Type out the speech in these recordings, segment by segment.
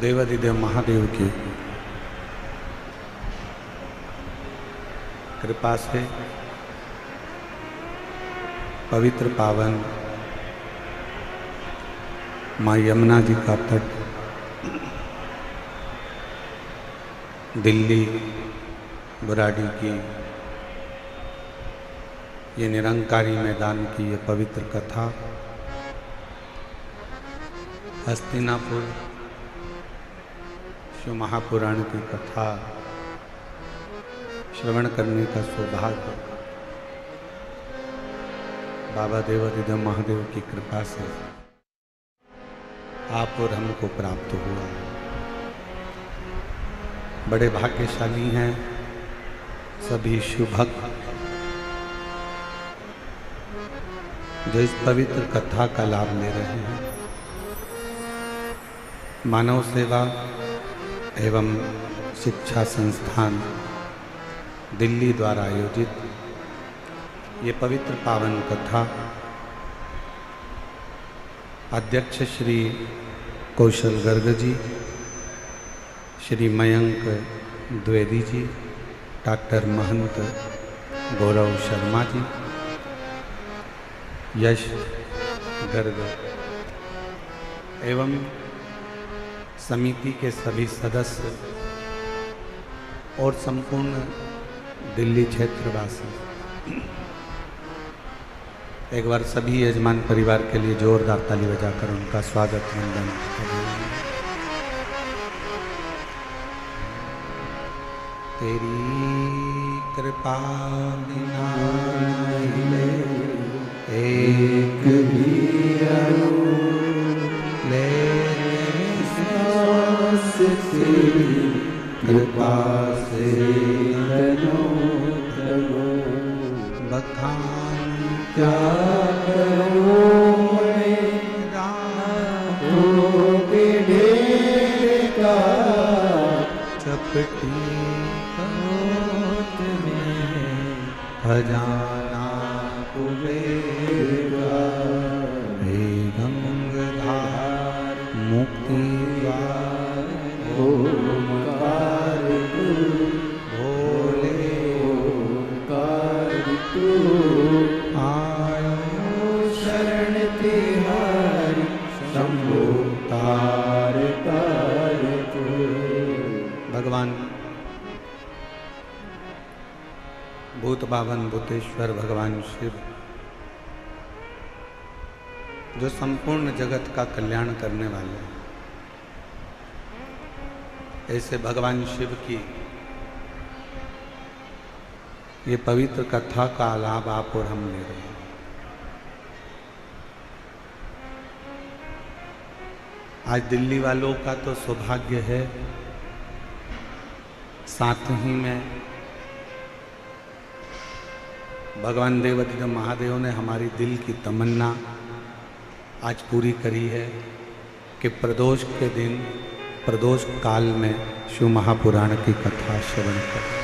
देवादिदेव महादेव की कृपा से पवित्र पावन माँ यमुना जी का तट दिल्ली बुराड़ी की ये निरंकारी मैदान की ये पवित्र कथा हस्तिनापुर शिव महापुराण की कथा श्रवण करने का सौभाग्य बाबा देवादिदेव महादेव की कृपा से आप और हमको प्राप्त हुआ है। बड़े भाग्यशाली हैं सभी शिव भक्त जो इस पवित्र कथा का लाभ ले रहे हैं। मानव सेवा एवं शिक्षा संस्थान दिल्ली द्वारा आयोजित ये पवित्र पावन कथा अध्यक्ष श्री कौशल गर्ग जी, श्री मयंक द्विवेदी जी, डॉक्टर महंत गौरव शर्मा जी, यश गर्ग एवं समिति के सभी सदस्य और संपूर्ण दिल्ली क्षेत्रवासी एक बार सभी यजमान परिवार के लिए जोरदार ताली बजाकर उनका स्वागत वंदन करें। तेरी कृपा बिना नहीं एक भी ले कृपा से बखान क्या करूं मेरा के ढेर का चपटी में खजाना कुबेरा हे गंगाधार मुक्ति द्वार ओंकार भोले ओंकार शरण तिहारी शंभो तार तार। भगवान भूत बावन भूतेश्वर भगवान शिव जो संपूर्ण जगत का कल्याण करने वाले हैं, ऐसे भगवान शिव की ये पवित्र कथा का लाभ आप और हम ले रहे हैं। आज दिल्ली वालों का तो सौभाग्य है, साथ ही में भगवान देवादिदेव महादेव ने हमारी दिल की तमन्ना आज पूरी करी है कि प्रदोष के दिन प्रदोष काल में शिव महापुराण की कथा श्रवण करें।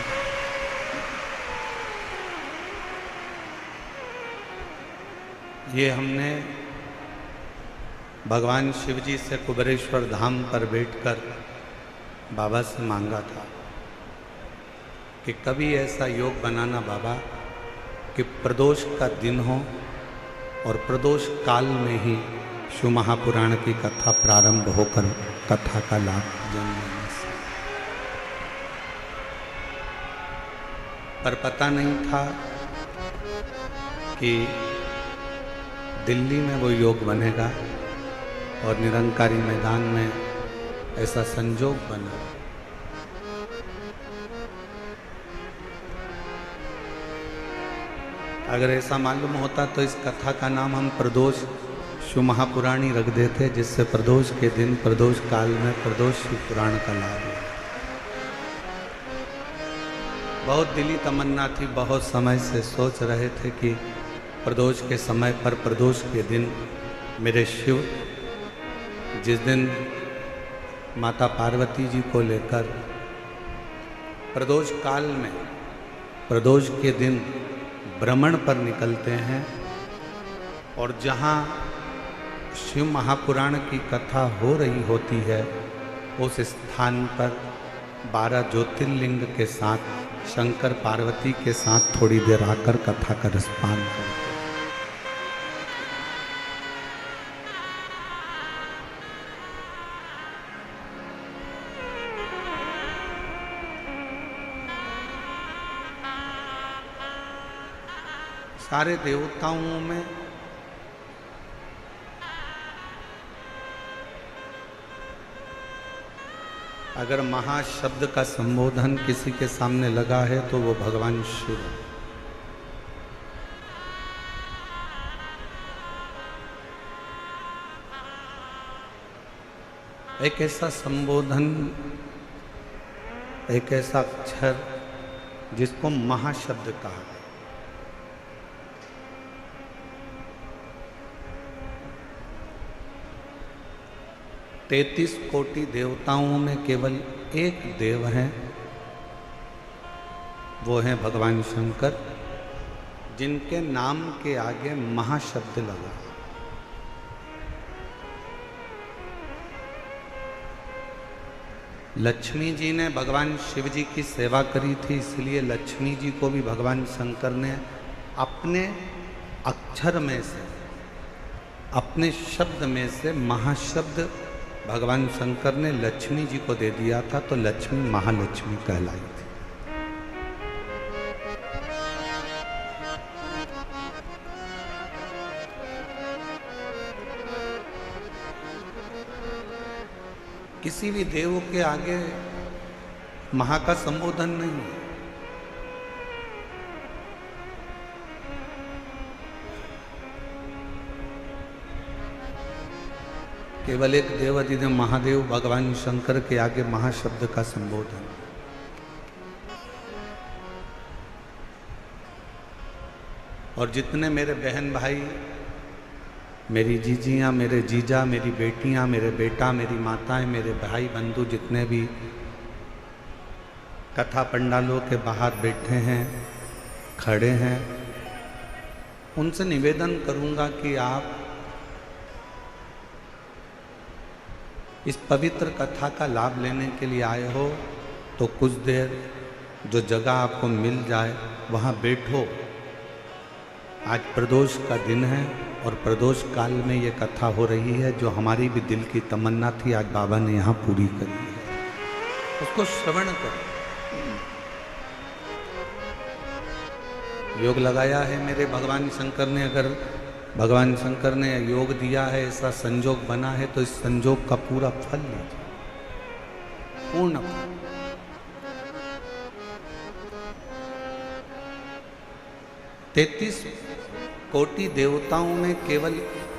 ये हमने भगवान शिव जी से कुबेरेश्वर धाम पर बैठकर बाबा से मांगा था कि कभी ऐसा योग बनाना बाबा कि प्रदोष का दिन हो और प्रदोष काल में ही शिव महापुराण की कथा प्रारंभ होकर कथा का लाभ जन लेने से। पर पता नहीं था कि दिल्ली में वो योग बनेगा और निरंकारी मैदान में ऐसा संजोग बना। अगर ऐसा मालूम होता तो इस कथा का नाम हम प्रदोष शिव महापुराणी रख देते, जिससे प्रदोष के दिन प्रदोष काल में प्रदोष शिव पुराण का लाभ है। बहुत दिली तमन्ना थी, बहुत समय से सोच रहे थे कि प्रदोष के समय पर प्रदोष के दिन मेरे शिव जिस दिन माता पार्वती जी को लेकर प्रदोष काल में प्रदोष के दिन भ्रमण पर निकलते हैं और जहाँ शिव महापुराण की कथा हो रही होती है उस स्थान पर 12 ज्योतिर्लिंग के साथ शंकर पार्वती के साथ थोड़ी देर आकर कथा का रसपान करते। सारे देवताओं में अगर महाशब्द का संबोधन किसी के सामने लगा है तो वो भगवान शिव। एक ऐसा संबोधन, एक ऐसा अक्षर जिसको महाशब्द कहा गया। तैतीस कोटि देवताओं में केवल एक देव है, वो है भगवान शंकर, जिनके नाम के आगे महाशब्द लगा। लक्ष्मी जी ने भगवान शिव जी की सेवा करी थी, इसलिए लक्ष्मी जी को भी भगवान शंकर ने अपने अक्षर में से, अपने शब्द में से महाशब्द भगवान शंकर ने लक्ष्मी जी को दे दिया था, तो लक्ष्मी महालक्ष्मी कहलाई थी। किसी भी देव के आगे महा का संबोधन नहीं है। केवल एक देवाधिदेव महादेव भगवान शंकर के आगे महाशब्द का संबोधन। और जितने मेरे बहन भाई, मेरी जीजियाँ, मेरे जीजा, मेरी बेटियाँ, मेरे बेटा, मेरी माताएं, मेरे भाई बंधु जितने भी कथा पंडालों के बाहर बैठे हैं, खड़े हैं, उनसे निवेदन करूँगा कि आप इस पवित्र कथा का लाभ लेने के लिए आए हो तो कुछ देर जो जगह आपको मिल जाए वहाँ बैठो। आज प्रदोष का दिन है और प्रदोष काल में ये कथा हो रही है, जो हमारी भी दिल की तमन्ना थी, आज बाबा ने यहाँ पूरी करी है। उसको श्रवण करो। योग लगाया है मेरे भगवान शंकर ने, अगर भगवान शंकर ने योग दिया है, ऐसा संजोग बना है, तो इस संजोग का पूरा फल लीजिए, पूर्ण फल। तैतीस कोटि देवताओं में केवल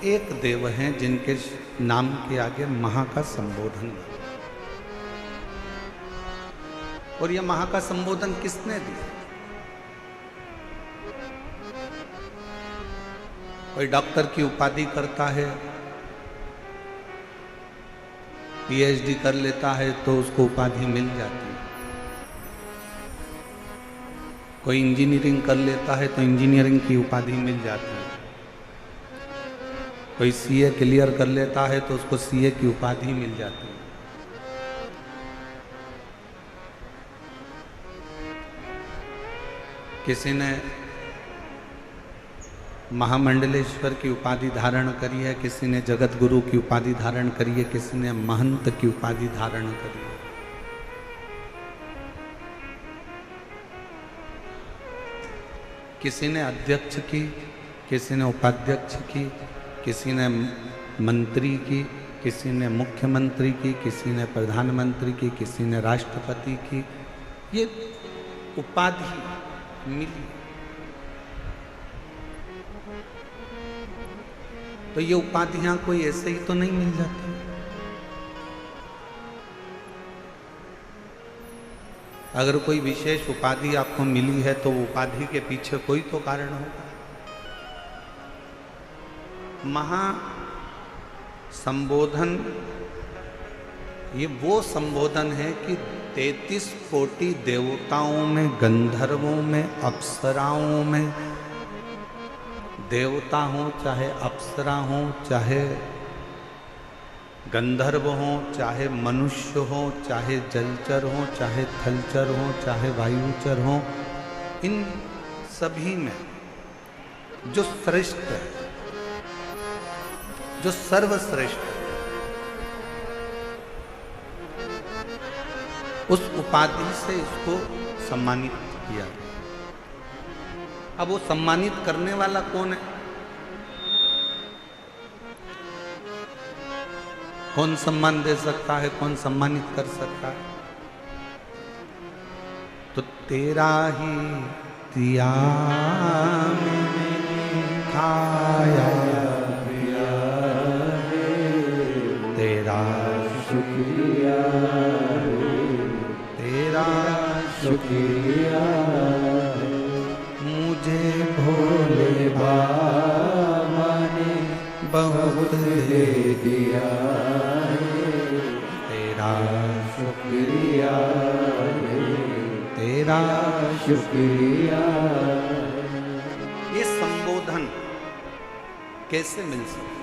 एक देव हैं जिनके नाम के आगे महा का संबोधन। और यह महा का संबोधन किसने दिया? कोई डॉक्टर की उपाधि करता है, पीएचडी कर लेता है तो उसको उपाधि मिल जाती है। कोई इंजीनियरिंग कर लेता है तो इंजीनियरिंग की उपाधि मिल जाती है। कोई सीए क्लियर कर लेता है तो उसको सीए की उपाधि मिल जाती है। किसी ने महामंडलेश्वर की उपाधि धारण करी है, किसी ने जगत गुरु की उपाधि धारण करी है, किसी ने महंत की उपाधि धारण करी है। किसी ने अध्यक्ष की, किसी ने उपाध्यक्ष की, किसी ने मंत्री की, किसी ने मुख्यमंत्री की, किसी ने प्रधानमंत्री की, किसी ने राष्ट्रपति की। ये उपाधि मिली। तो ये उपाधियां कोई ऐसे ही तो नहीं मिल जाती। अगर कोई विशेष उपाधि आपको मिली है तो वो उपाधि के पीछे कोई तो कारण होगा। महा संबोधन ये वो संबोधन है कि 33 कोटि देवताओं में, गंधर्वों में, अप्सराओं में, देवता हो चाहे अप्सरा हो चाहे गंधर्व हों, चाहे मनुष्य हों, चाहे जलचर हों, चाहे थलचर हों, चाहे वायुचर हों, इन सभी में जो श्रेष्ठ है, जो सर्वश्रेष्ठ है, उस उपाधि से इसको सम्मानित किया। अब वो सम्मानित करने वाला कौन है? कौन सम्मान दे सकता है, कौन सम्मानित कर सकता है? तो तेरा ही दिया मैंने खाया पिया, तेरा शुक्रिया, तेरा शुक्रिया, मुझे भोले बाबा ने बहुत दे दिया, तेरा शुक्रिया, तेरा शुक्रिया। ये संबोधन कैसे मिल सकता?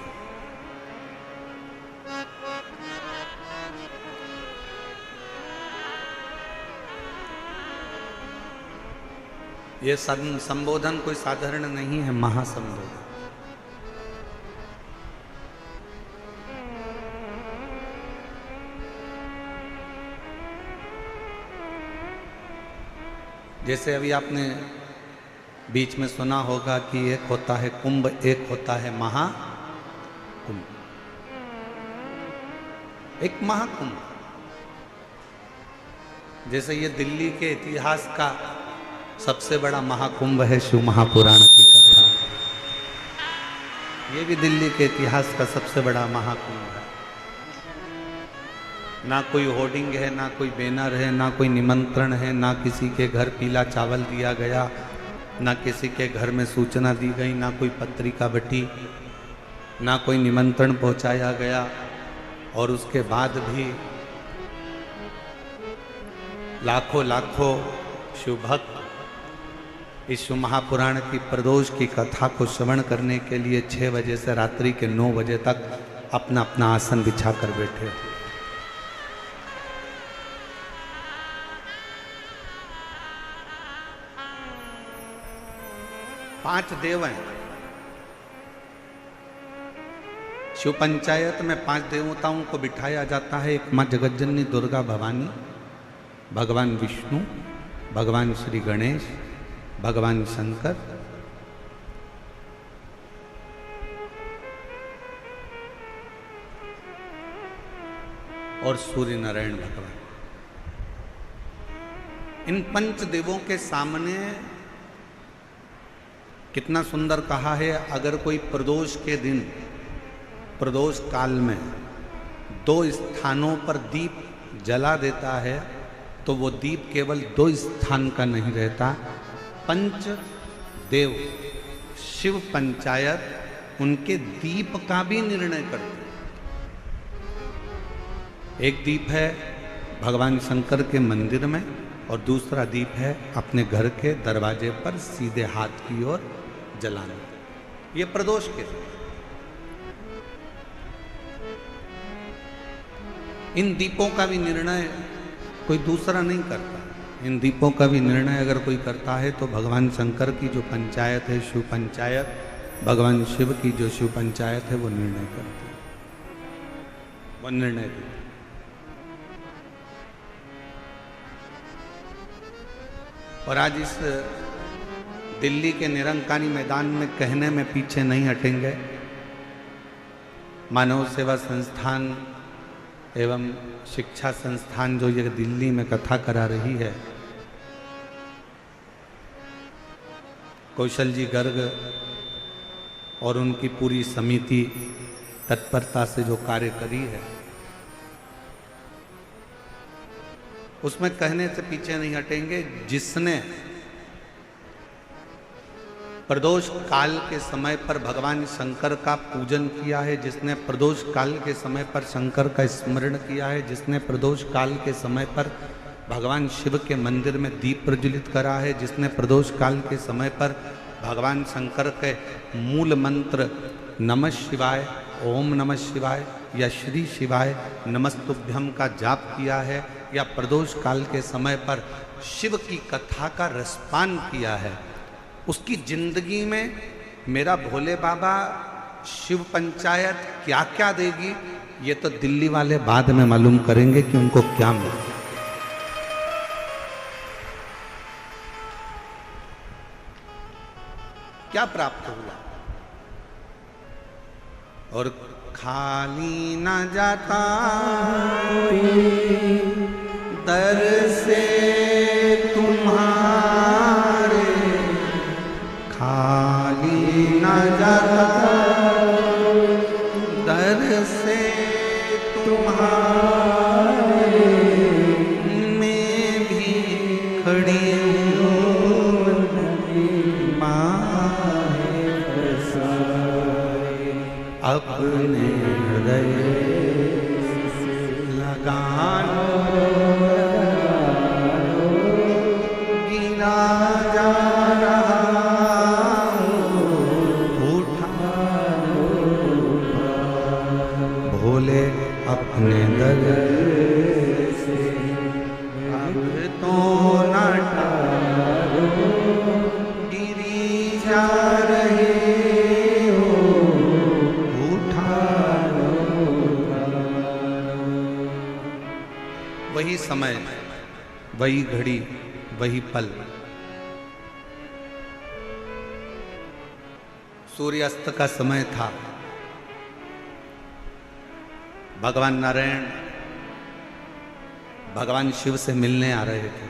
ये संबोधन कोई साधारण नहीं है, महासंबोधन। जैसे अभी आपने बीच में सुना होगा कि एक होता है कुंभ, एक होता है महाकुंभ। एक महाकुंभ, जैसे ये दिल्ली के इतिहास का सबसे बड़ा महाकुंभ है शिव महापुराण की कथा। ये भी दिल्ली के इतिहास का सबसे बड़ा महाकुंभ है। ना कोई होर्डिंग है, ना कोई बैनर है, ना कोई निमंत्रण है, ना किसी के घर पीला चावल दिया गया, ना किसी के घर में सूचना दी गई, ना कोई पत्रिका बटी, ना कोई निमंत्रण पहुंचाया गया। और उसके बाद भी लाखों लाखों शिव भक्त इस शिव महापुराण की प्रदोष की कथा को श्रवण करने के लिए 6 बजे से रात्रि के 9 बजे तक अपना अपना आसन बिछा कर बैठे। 5 देव हैं। शिव पंचायत में 5 देवताओं को बिठाया जाता है। एक माँ जगज्जननी दुर्गा भवानी, भगवान विष्णु, भगवान श्री गणेश, भगवान शंकर, और सूर्य नारायण भगवान। इन 5 देवों के सामने कितना सुंदर कहा है, अगर कोई प्रदोष के दिन, प्रदोष काल में 2 स्थानों पर दीप जला देता है तो वो दीप केवल 2 स्थान का नहीं रहता। 5 देव शिव पंचायत उनके दीप का भी निर्णय करते। एक दीप है भगवान शंकर के मंदिर में और दूसरा दीप है अपने घर के दरवाजे पर सीधे हाथ की ओर जलाना। ये प्रदोष के इन दीपों का भी निर्णय कोई दूसरा नहीं करता। इन दीपों का भी निर्णय अगर कोई करता है तो भगवान शंकर की जो पंचायत है शिव पंचायत, भगवान शिव की जो शिव पंचायत है वो निर्णय करती है, वो निर्णय देती। और आज इस दिल्ली के निरंकारी मैदान में कहने में पीछे नहीं हटेंगे। मानव सेवा संस्थान एवं शिक्षा संस्थान जो ये दिल्ली में कथा करा रही है, कौशल जी गर्ग और उनकी पूरी समिति तत्परता से जो कार्य करी है, उसमें कहने से पीछे नहीं हटेंगे। जिसने प्रदोष काल के समय पर भगवान शंकर का पूजन किया है, जिसने प्रदोष काल के समय पर शंकर का स्मरण किया है, जिसने प्रदोष काल के समय पर भगवान शिव के मंदिर में दीप प्रज्वलित करा है, जिसने प्रदोष काल के समय पर भगवान शंकर के मूल मंत्र नमः शिवाय, ओम नमः शिवाय या श्री शिवाय नमस्तुभ्यम का जाप किया है या प्रदोष काल के समय पर शिव की कथा का रसपान किया है, उसकी जिंदगी में मेरा भोले बाबा शिव पंचायत क्या क्या देगी, ये तो दिल्ली वाले बाद में मालूम करेंगे कि उनको क्या मिला। क्या प्राप्त हुआ। और खाली न जाता दर से तुम्हारे, खाली न जाता दर से तुम्हारे, मैं भी खड़ी हूँ अपने हृदय लगानो, गिरा जा रहा उठानो, भोले अपने दर से अब तो न टारो, गिरी जा रहे वही समय, वही घड़ी, वही पल। सूर्यास्त का समय था। भगवान नारायण भगवान शिव से मिलने आ रहे थे।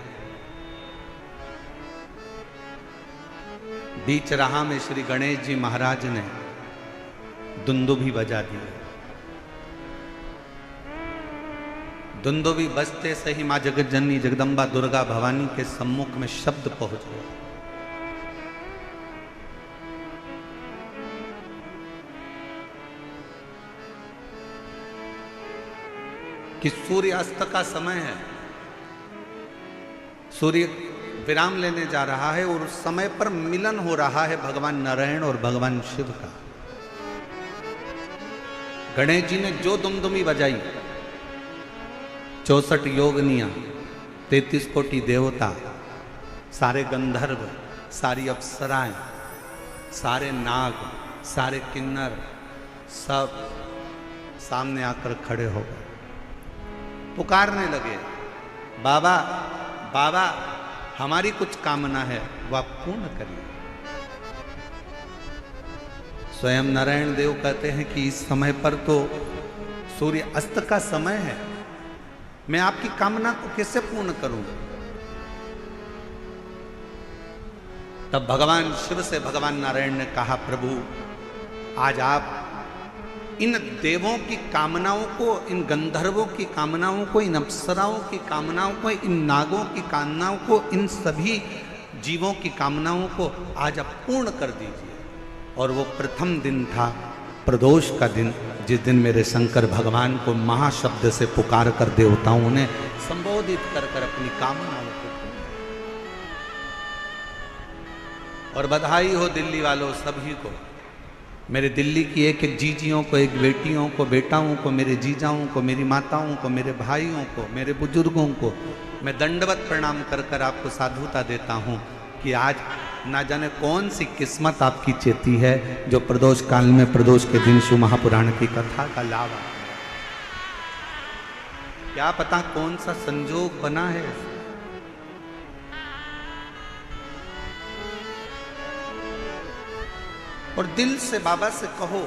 बीच राह में श्री गणेश जी महाराज ने दुंदुभी बजा दी। दुंदुभी बजते से ही मां जगत जननी जगदम्बा दुर्गा भवानी के सम्मुख में शब्द पहुंच गए। कि सूर्यास्त का समय है, सूर्य विराम लेने जा रहा है और उस समय पर मिलन हो रहा है भगवान नारायण और भगवान शिव का। गणेश जी ने जो दुमदुमी बजाई, 64 योगनियां, 33 कोटि देवता, सारे गंधर्व, सारी अप्सराएं, सारे नाग, सारे किन्नर, सब सामने आकर खड़े हो गए, पुकारने लगे, बाबा बाबा हमारी कुछ कामना है वह पूर्ण करिए। स्वयं नारायण देव कहते हैं कि इस समय पर तो सूर्य अस्त का समय है, मैं आपकी कामना को कैसे पूर्ण करूं। तब भगवान शिव से भगवान नारायण ने कहा, प्रभु आज आप इन देवों की कामनाओं को, इन गंधर्वों की कामनाओं को, इन अप्सराओं की कामनाओं को, इन नागों की कामनाओं को, इन सभी जीवों की कामनाओं को आज आप पूर्ण कर दीजिए। और वो प्रथम दिन था, प्रदोष का दिन, जिस दिन मेरे शंकर भगवान को महाशब्द से पुकार कर देवताओं ने संबोधित कर कर अपनी कामनाओं को। और बधाई हो दिल्ली वालों सभी को, मेरे दिल्ली की एक एक जीजियों को, एक बेटियों को, बेटाओं को, मेरे जीजाओं को, मेरी माताओं को, मेरे भाइयों को, मेरे बुजुर्गों को मैं दंडवत प्रणाम कर कर आपको साधुता देता हूँ कि आज ना जाने कौन सी किस्मत आपकी चेती है जो प्रदोष काल में, प्रदोष के दिन शिव महापुराण की कथा का लाभ आ। क्या पता कौन सा संजोग बना है। और दिल से बाबा से कहो,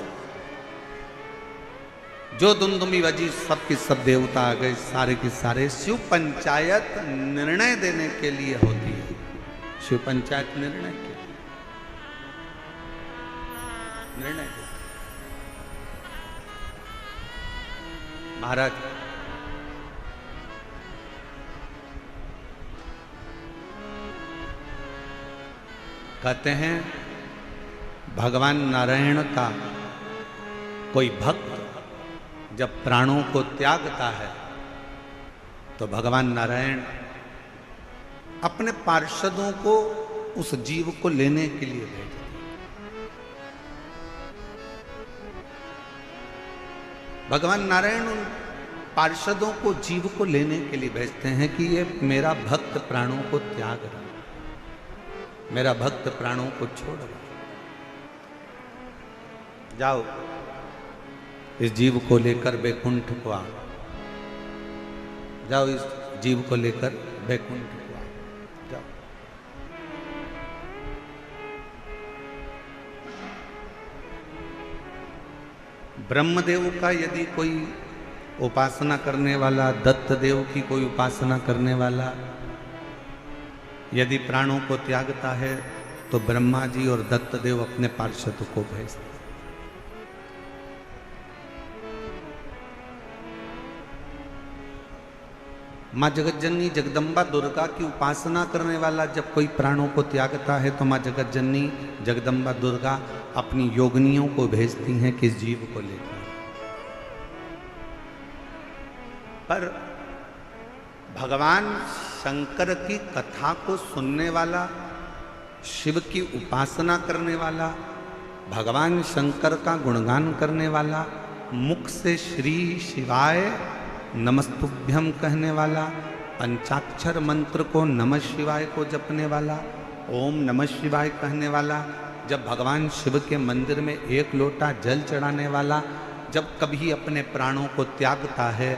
जो दुमदुमी बजी सब की सब देवता आ गए, सारे के सारे। शिव पंचायत निर्णय देने के लिए होती है, शिव पंचायत निर्णय के निर्णय देते। महाराज कहते हैं, भगवान नारायण का कोई भक्त जब प्राणों को त्यागता है तो भगवान नारायण अपने पार्षदों को उस जीव को लेने के लिए भेजते। भगवान नारायण उन पार्षदों को, जीव को लेने के लिए भेजते हैं कि ये मेरा भक्त प्राणों को त्याग रहा, मेरा भक्त प्राणों को छोड़ रहा, जाओ इस जीव को लेकर बैकुंठ को आओ, जाओ इस जीव को लेकर बैकुंठ को आओ, जाओ। ब्रह्मदेव का यदि कोई उपासना करने वाला, दत्त देव की कोई उपासना करने वाला यदि प्राणों को त्यागता है तो ब्रह्मा जी और दत्त देव अपने पार्षद को भेजते। माँ जगतजननी जगदम्बा दुर्गा की उपासना करने वाला जब कोई प्राणों को त्यागता है तो माँ जगतजननी जगदम्बा दुर्गा अपनी योगिनियों को भेजती हैं कि इस जीव को लेकर। पर भगवान शंकर की कथा को सुनने वाला, शिव की उपासना करने वाला, भगवान शंकर का गुणगान करने वाला, मुख से श्री शिवाय नमस्तुभ्यम कहने वाला, पंचाक्षर मंत्र को नमः शिवाय को जपने वाला, ओम नमः शिवाय कहने वाला, जब भगवान शिव के मंदिर में एक लोटा जल चढ़ाने वाला जब कभी अपने प्राणों को त्यागता है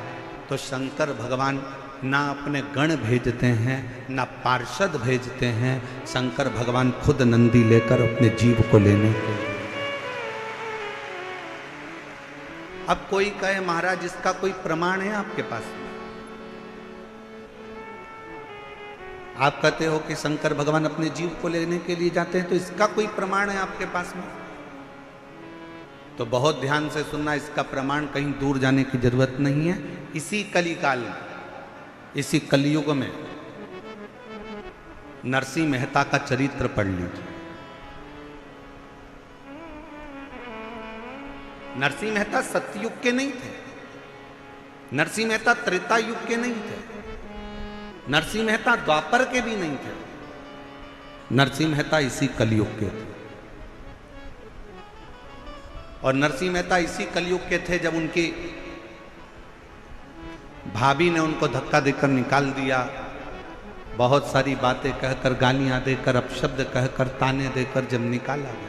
तो शंकर भगवान ना अपने गण भेजते हैं ना पार्षद भेजते हैं, शंकर भगवान खुद नंदी लेकर अपने जीव को लेने के लिए। अब कोई कहे महाराज इसका कोई प्रमाण है आपके पास? आप कहते हो कि शंकर भगवान अपने जीव को लेने के लिए जाते हैं, तो इसका कोई प्रमाण है आपके पास में? तो बहुत ध्यान से सुनना, इसका प्रमाण कहीं दूर जाने की जरूरत नहीं है। इसी कलिकाल में, इसी कलयुग में नरसिंह मेहता का चरित्र पढ़ लीजिए। नरसिंह मेहता सतयुग के नहीं थे, नरसिंह मेहता त्रेता युग के नहीं थे, नरसिंह मेहता द्वापर के भी नहीं थे, नरसिंह मेहता इसी कलयुग के थे। और नरसिंह मेहता इसी कलयुग के थे जब उनकी भाभी ने उनको धक्का देकर निकाल दिया, बहुत सारी बातें कहकर, गालियां देकर, अपशब्द कहकर, ताने देकर जब निकाला गया,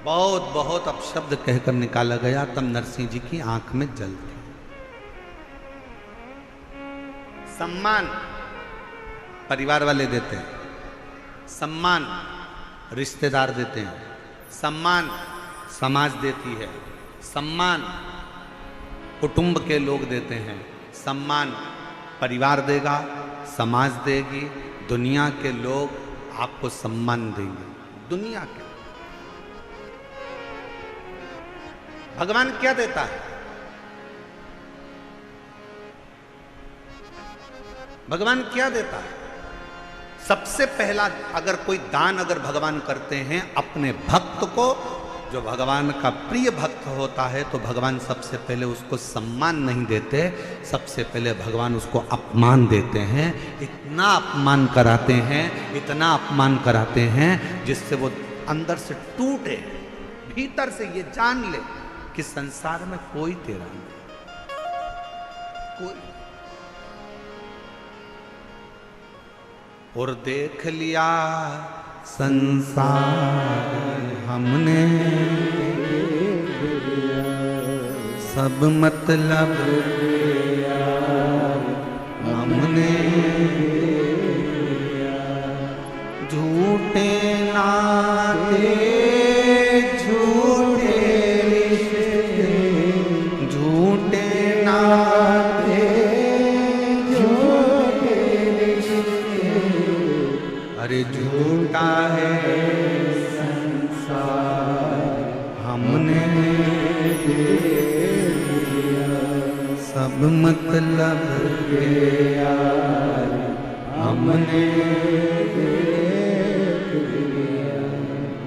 बहुत बहुत अपशब्द कहकर निकाला गया, तब नरसिंह जी की आंख में जल थी। सम्मान परिवार वाले देते हैं, सम्मान रिश्तेदार देते हैं, सम्मान समाज देती है, सम्मान कुटुंब के लोग देते हैं, सम्मान परिवार देगा, समाज देगी, दुनिया के लोग आपको सम्मान देंगे। दुनिया के भगवान क्या देता है? भगवान क्या देता है? सबसे पहला अगर कोई दान अगर भगवान करते हैं अपने भक्त को, जो भगवान का प्रिय भक्त होता है, तो भगवान सबसे पहले उसको सम्मान नहीं देते, सबसे पहले भगवान उसको अपमान देते हैं। इतना अपमान कराते हैं, इतना अपमान कराते हैं जिससे वो अंदर से टूटे, भीतर से ये जान ले कि संसार में कोई तेरा नहीं, कोई। और देख लिया संसार हमने, सब मतलब हमने, झूठे नाते झूठे रिश्ते, झूठे नाते झूठे रिश्ते, अरे झूठा है संसार हमने सब मतलब के यार हमने।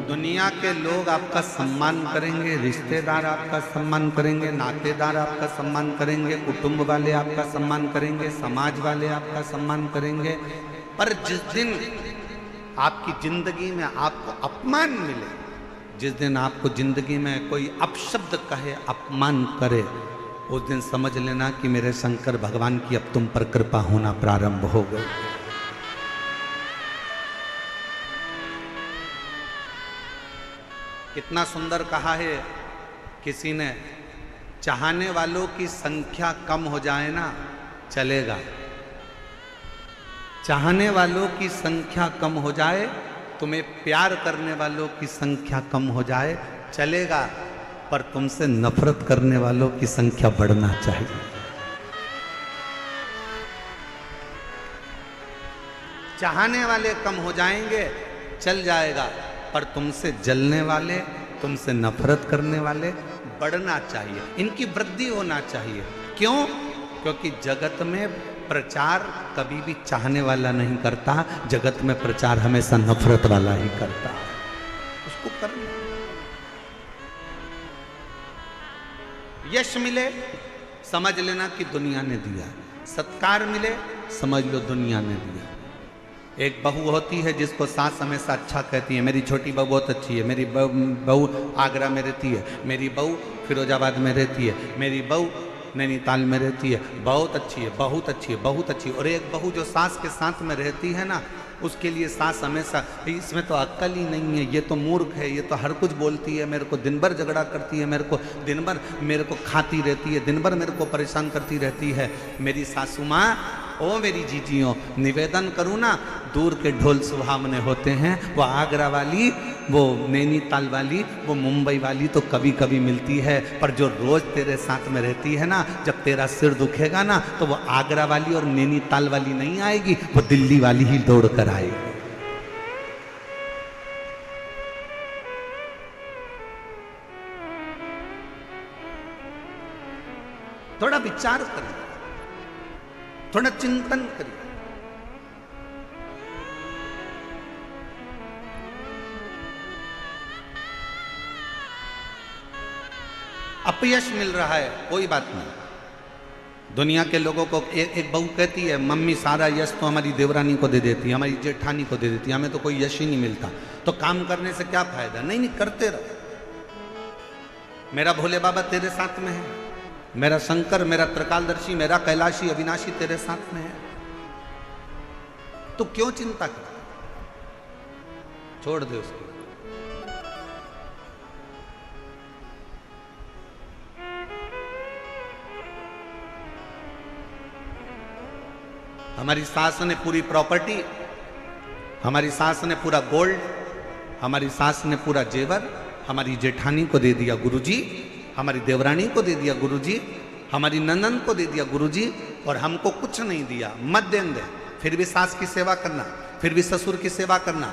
दुनिया के लोग आपका सम्मान करेंगे, रिश्तेदार आपका सम्मान करेंगे, नातेदार आपका सम्मान करेंगे, कुटुंब वाले आपका सम्मान करेंगे, समाज वाले आपका सम्मान करेंगे, पर जिस दिन आपकी जिंदगी में आपको अपमान मिले, जिस दिन आपको जिंदगी में कोई अपशब्द कहे, अपमान करे, उस दिन समझ लेना कि मेरे शंकर भगवान की अब तुम पर कृपा होना प्रारंभ हो गई। कितना सुंदर कहा है किसी ने, चाहने वालों की संख्या कम हो जाए ना चलेगा, चाहने वालों की संख्या कम हो जाए, तुम्हें प्यार करने वालों की संख्या कम हो जाए चलेगा, पर तुमसे नफरत करने वालों की संख्या बढ़ना चाहिए। चाहने वाले कम हो जाएंगे चल जाएगा, पर तुमसे जलने वाले, तुमसे नफरत करने वाले बढ़ना चाहिए, इनकी वृद्धि होना चाहिए। क्यों? क्योंकि जगत में प्रचार कभी भी चाहने वाला नहीं करता, जगत में प्रचार हमेशा नफरत वाला ही करता है। उसको करना, यश मिले समझ लेना कि दुनिया ने दिया, सत्कार मिले समझ लो दुनिया ने दिया। एक बहू होती है जिसको सास हमेशा अच्छा कहती है, मेरी छोटी बहू बहुत अच्छी है, मेरी बहू आगरा में रहती है, मेरी बहू फिरोजाबाद में रहती है, मेरी बहू नैनीताल में रहती है, बहुत अच्छी है, बहुत अच्छी है, बहुत अच्छी है। और एक बहू जो सास के साथ में रहती है ना, उसके लिए सास हमेशा इसमें तो अक्ल ही नहीं है, ये तो मूर्ख है, ये तो हर कुछ बोलती है, मेरे को दिन भर झगड़ा करती है, मेरे को दिन भर मेरे को खाती रहती है, दिन भर मेरे को परेशान करती रहती है। मेरी सासू माँ, ओ मेरी जीजियों, निवेदन करूँ ना, दूर के ढोल सुहावने होते हैं, वो आगरा वाली, वो नैनीताल वाली, वो मुंबई वाली तो कभी कभी मिलती है, पर जो रोज तेरे साथ में रहती है ना, जब तेरा सिर दुखेगा ना, तो वो आगरा वाली और नैनीताल वाली नहीं आएगी, वो दिल्ली वाली ही दौड़ कर आएगी। थोड़ा विचार करिए, थोड़ा चिंतन करिए। अपयश मिल रहा है, कोई बात नहीं। दुनिया के लोगों को एक बहू कहती है, मम्मी सारा यश तो हमारी देवरानी को दे देती है, हमारी जेठानी को दे देती है, हमें तो कोई यश ही नहीं मिलता, तो काम करने से क्या फायदा। नहीं नहीं, करते रहो। मेरा भोले बाबा तेरे साथ में है, मेरा शंकर, मेरा त्रिकालदर्शी, मेरा कैलाशी अविनाशी तेरे साथ में है, तो क्यों चिंता कर, छोड़ दे उसको। हमारी सास ने पूरी प्रॉपर्टी, हमारी सास ने पूरा गोल्ड, हमारी सास ने पूरा जेवर हमारी जेठानी को दे दिया गुरुजी, हमारी देवरानी को दे दिया गुरुजी, हमारी ननन को दे दिया गुरुजी, और हमको कुछ नहीं दिया। मत देन दे, फिर भी सास की सेवा करना, फिर भी ससुर की सेवा करना,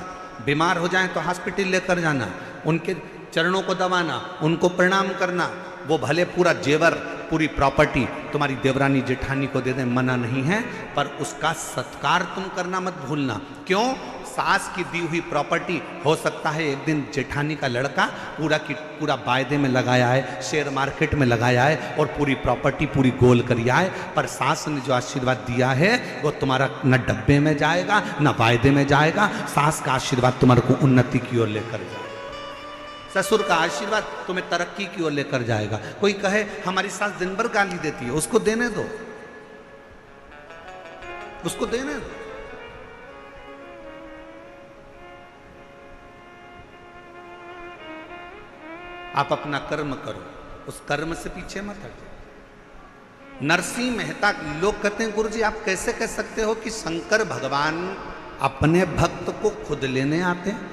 बीमार हो जाए तो हॉस्पिटल लेकर जाना, उनके चरणों को दबाना, उनको प्रणाम करना। वो भले पूरा जेवर, पूरी प्रॉपर्टी तुम्हारी देवरानी जेठानी को दे दे, मना नहीं है, पर उसका सत्कार तुम करना मत भूलना। क्यों? सास की दी हुई प्रॉपर्टी हो सकता है एक दिन जेठानी का लड़का पूरा की पूरा वायदे में लगाया है, शेयर मार्केट में लगाया है, और पूरी प्रॉपर्टी पूरी गोल कर आए, पर सास ने जो आशीर्वाद दिया है वो तुम्हारा न डब्बे में जाएगा न वायदे में जाएगा। सास का आशीर्वाद तुम्हारे को उन्नति की ओर लेकर जाएगा, ससुर का आशीर्वाद तुम्हें तरक्की की ओर लेकर जाएगा। कोई कहे हमारी सास दिन भर गाली देती है, उसको देने दो, उसको देने दो। आप अपना कर्म करो, उस कर्म से पीछे मत हटो। नरसिंह मेहता, लोग कहते हैं गुरुजी आप कैसे कह सकते हो कि शंकर भगवान अपने भक्त को खुद लेने आते हैं?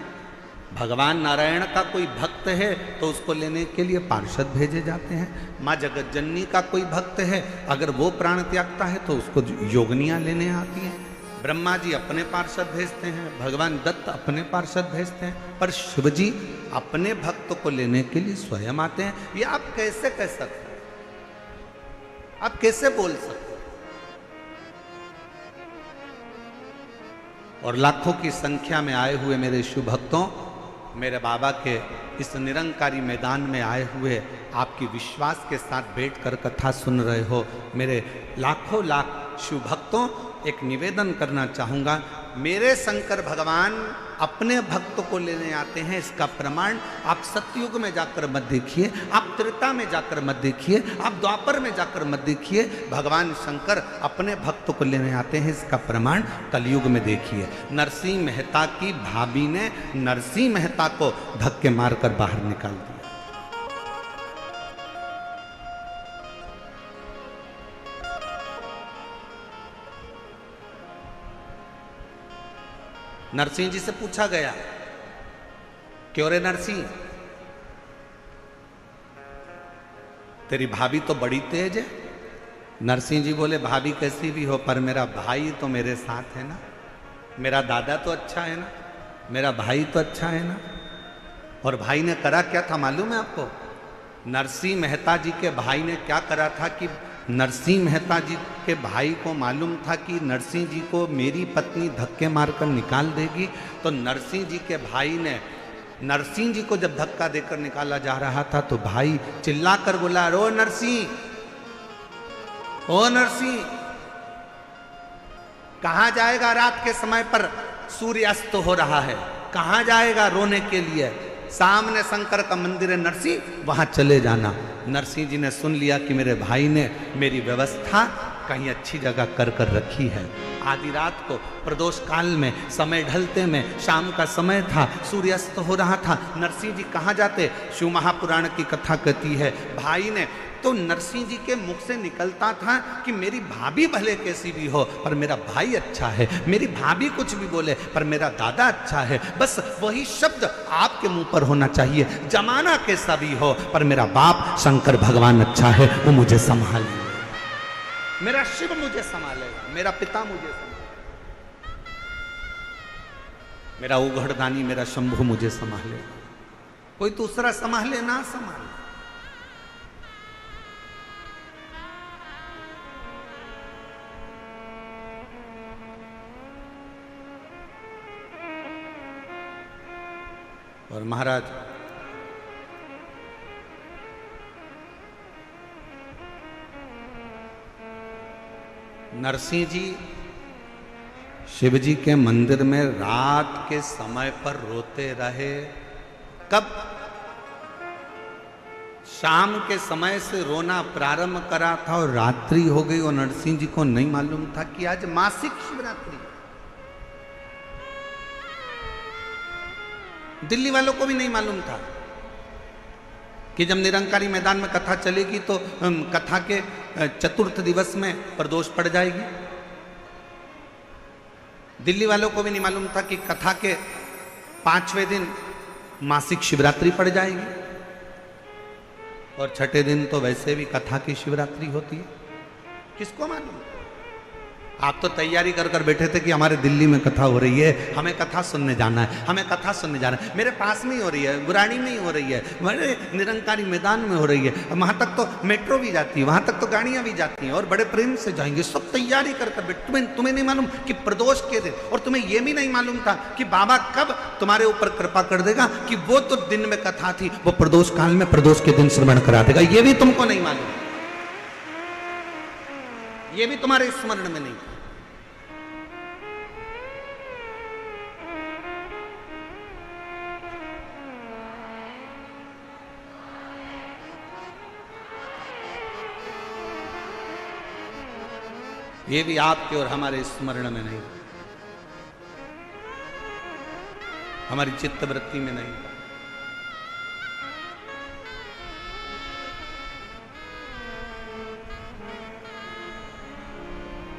भगवान नारायण का कोई भक्त है तो उसको लेने के लिए पार्षद भेजे जाते हैं। माँ जगत जननी का कोई भक्त है, अगर वो प्राण त्यागता है तो उसको योगनियाँ लेने आती हैं। ब्रह्मा जी अपने पार्षद भेजते हैं, भगवान दत्त अपने पार्षद भेजते हैं, पर शिव जी अपने भक्त को लेने के लिए स्वयं आते हैं। ये आप कैसे कह सकते हैं? आप कैसे बोल सकते? और लाखों की संख्या में आए हुए मेरे शिव भक्तों, मेरे बाबा के इस निरंकारी मैदान में आए हुए आपकी विश्वास के साथ बैठकर कथा सुन रहे हो मेरे लाखों लाख शिव भक्तों, एक निवेदन करना चाहूँगा। मेरे शंकर भगवान अपने भक्त को लेने आते हैं, इसका प्रमाण आप सतयुग में जाकर मत देखिए, आप त्रेता में जाकर मत देखिए, आप द्वापर में जाकर मत देखिए। भगवान शंकर अपने भक्त को लेने आते हैं, इसका प्रमाण कलयुग में देखिए। नरसिंह मेहता की भाभी ने नरसिंह मेहता को धक्के मारकर बाहर निकाल दिया। नरसिंह जी से पूछा गया, क्यों रे नरसिंह, तेरी भाभी तो बड़ी तेज है। नरसिंह जी बोले, भाभी कैसी भी हो पर मेरा भाई तो मेरे साथ है ना, मेरा दादा तो अच्छा है ना, मेरा भाई तो अच्छा है ना। और भाई ने करा क्या था मालूम है आपको? नरसिंह मेहता जी के भाई ने क्या करा था कि नरसिंह मेहता जी के भाई को मालूम था कि नरसिंह जी को मेरी पत्नी धक्के मारकर निकाल देगी। तो नरसिंह जी के भाई ने नरसिंह जी को जब धक्का देकर निकाला जा रहा था तो भाई चिल्लाकर बोला, ओ नरसिंह, ओ नरसिंह, कहां जाएगा? रात के समय पर सूर्य अस्त हो रहा है, कहां जाएगा रोने के लिए? सामने शंकर का मंदिर है नरसिंह, वहां चले जाना। नरसिंह जी ने सुन लिया कि मेरे भाई ने मेरी व्यवस्था कहीं अच्छी जगह कर कर रखी है। आधी रात को प्रदोष काल में, समय ढलते में, शाम का समय था, सूर्यास्त हो रहा था। नरसिंह जी कहाँ जाते? शिव महापुराण की कथा कहती है भाई ने तो नरसिंह जी के मुख से निकलता था कि मेरी भाभी भले कैसी भी हो पर मेरा भाई अच्छा है, मेरी भाभी कुछ भी बोले पर मेरा दादा अच्छा है। बस वही शब्द आपके मुंह पर होना चाहिए, जमाना कैसा भी हो पर मेरा बाप शंकर भगवान अच्छा है, वो मुझे संभालेगा, मेरा शिव मुझे संभालेगा, मेरा पिता मुझे संभालेगा, मेरा उघड़दानी, मेरा शंभु मुझे संभालेगा, कोई दूसरा संभाले ना संभाले। और महाराज नरसिंह जी शिव जी के मंदिर में रात के समय पर रोते रहे। कब? शाम के समय से रोना प्रारंभ करा था और रात्रि हो गई और नरसिंह जी को नहीं मालूम था कि आज मासिक शिवरात्रि। दिल्ली वालों को भी नहीं मालूम था कि जब निरंकारी मैदान में कथा चलेगी तो कथा के चतुर्थ दिवस में प्रदोष पड़ जाएगी। दिल्ली वालों को भी नहीं मालूम था कि कथा के 5वें दिन मासिक शिवरात्रि पड़ जाएगी और छठे दिन तो वैसे भी कथा की शिवरात्रि होती है। किसको मालूम? आप तो तैयारी कर कर बैठे थे कि हमारे दिल्ली में कथा हो रही है, हमें कथा सुनने जाना है, हमें कथा सुनने जाना है। मेरे पास में ही हो रही है, गुराड़ी में ही हो रही है, मेरे निरंकारी मैदान में हो रही है, वहाँ तक तो मेट्रो भी जाती है, वहाँ तक तो गाड़ियाँ भी जाती हैं और बड़े प्रेम से जाएंगे। सब तैयारी कर कर बैठे। तुम्हें नहीं मालूम कि प्रदोष के दिन, और तुम्हें यह भी नहीं मालूम था कि बाबा कब तुम्हारे ऊपर कृपा कर देगा कि वो तो दिन में कथा थी, वो प्रदोष काल में प्रदोष के दिन श्रवण करा देगा। ये भी तुमको नहीं मालूम, ये भी तुम्हारे स्मरण में नहीं। ये भी आपके और हमारे स्मरण में नहीं, हमारी चित्त वृत्ति में नहीं।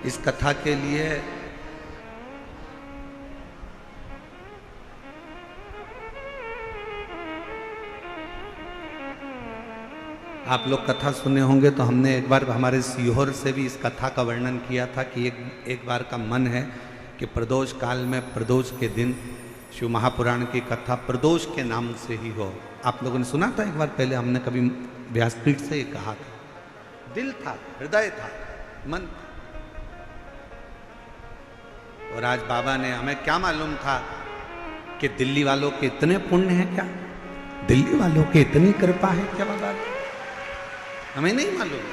इस कथा के लिए आप लोग कथा सुने होंगे तो हमने एक बार हमारे सीहोर से भी इस कथा का वर्णन किया था कि एक बार का मन है कि प्रदोष काल में प्रदोष के दिन शिव महापुराण की कथा प्रदोष के नाम से ही हो। आप लोगों ने सुना था एक बार पहले, हमने कभी व्यासपीठ से ही कहा था। दिल था, हृदय था, मन था। और आज बाबा ने, हमें क्या मालूम था कि दिल्ली वालों के इतने पुण्य हैं क्या, दिल्ली वालों की इतनी कृपा है क्या बाबा, हमें नहीं मालूम।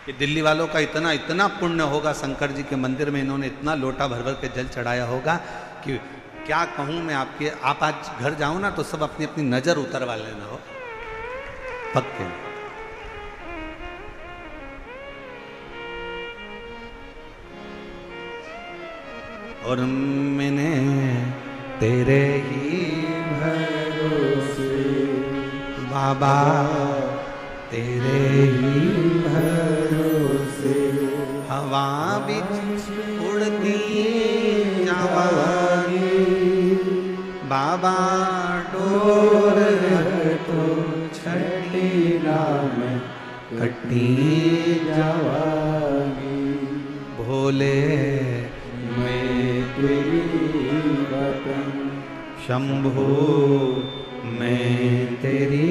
कि दिल्ली वालों का इतना इतना पुण्य होगा, शंकर जी के मंदिर में इन्होंने इतना लोटा भर भर के जल चढ़ाया होगा कि क्या कहूँ मैं आपके। आप आज घर जाओ ना तो सब अपनी अपनी नजर उतरवा लेना हो पक्के। और मैंने तेरे ही भरोसे बाबा, तेरे ही भरोसे हवा बिच उड़ती जावागी बाबा, डोर तो छठी नाम कटी जावागी। भोले मैं तेरी वतन, शंभू मैं तेरी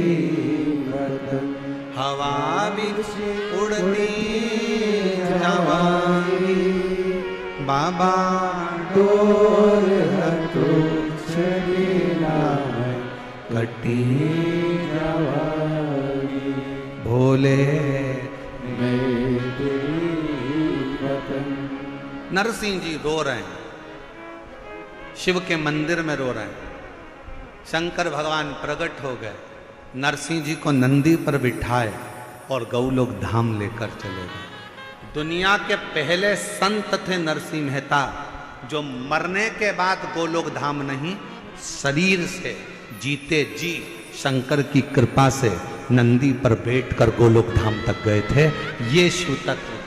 वतन, हवा बिच उड़ती जावागी बाबा, डोर तो छठी नाम कटी जावागी। भोले मैं तेरी वतन। नरसिंह जी रो रहे हैं, शिव के मंदिर में रो रहे हैं। शंकर भगवान प्रकट हो गए, नरसिंह जी को नंदी पर बिठाए और गौलोक धाम लेकर चले गए। दुनिया के पहले संत थे नरसिंह मेहता, जो मरने के बाद गोलोक धाम नहीं, शरीर से जीते जी शंकर की कृपा से नंदी पर बैठकर गोलोक धाम तक गए थे। ये शिव तत्व है।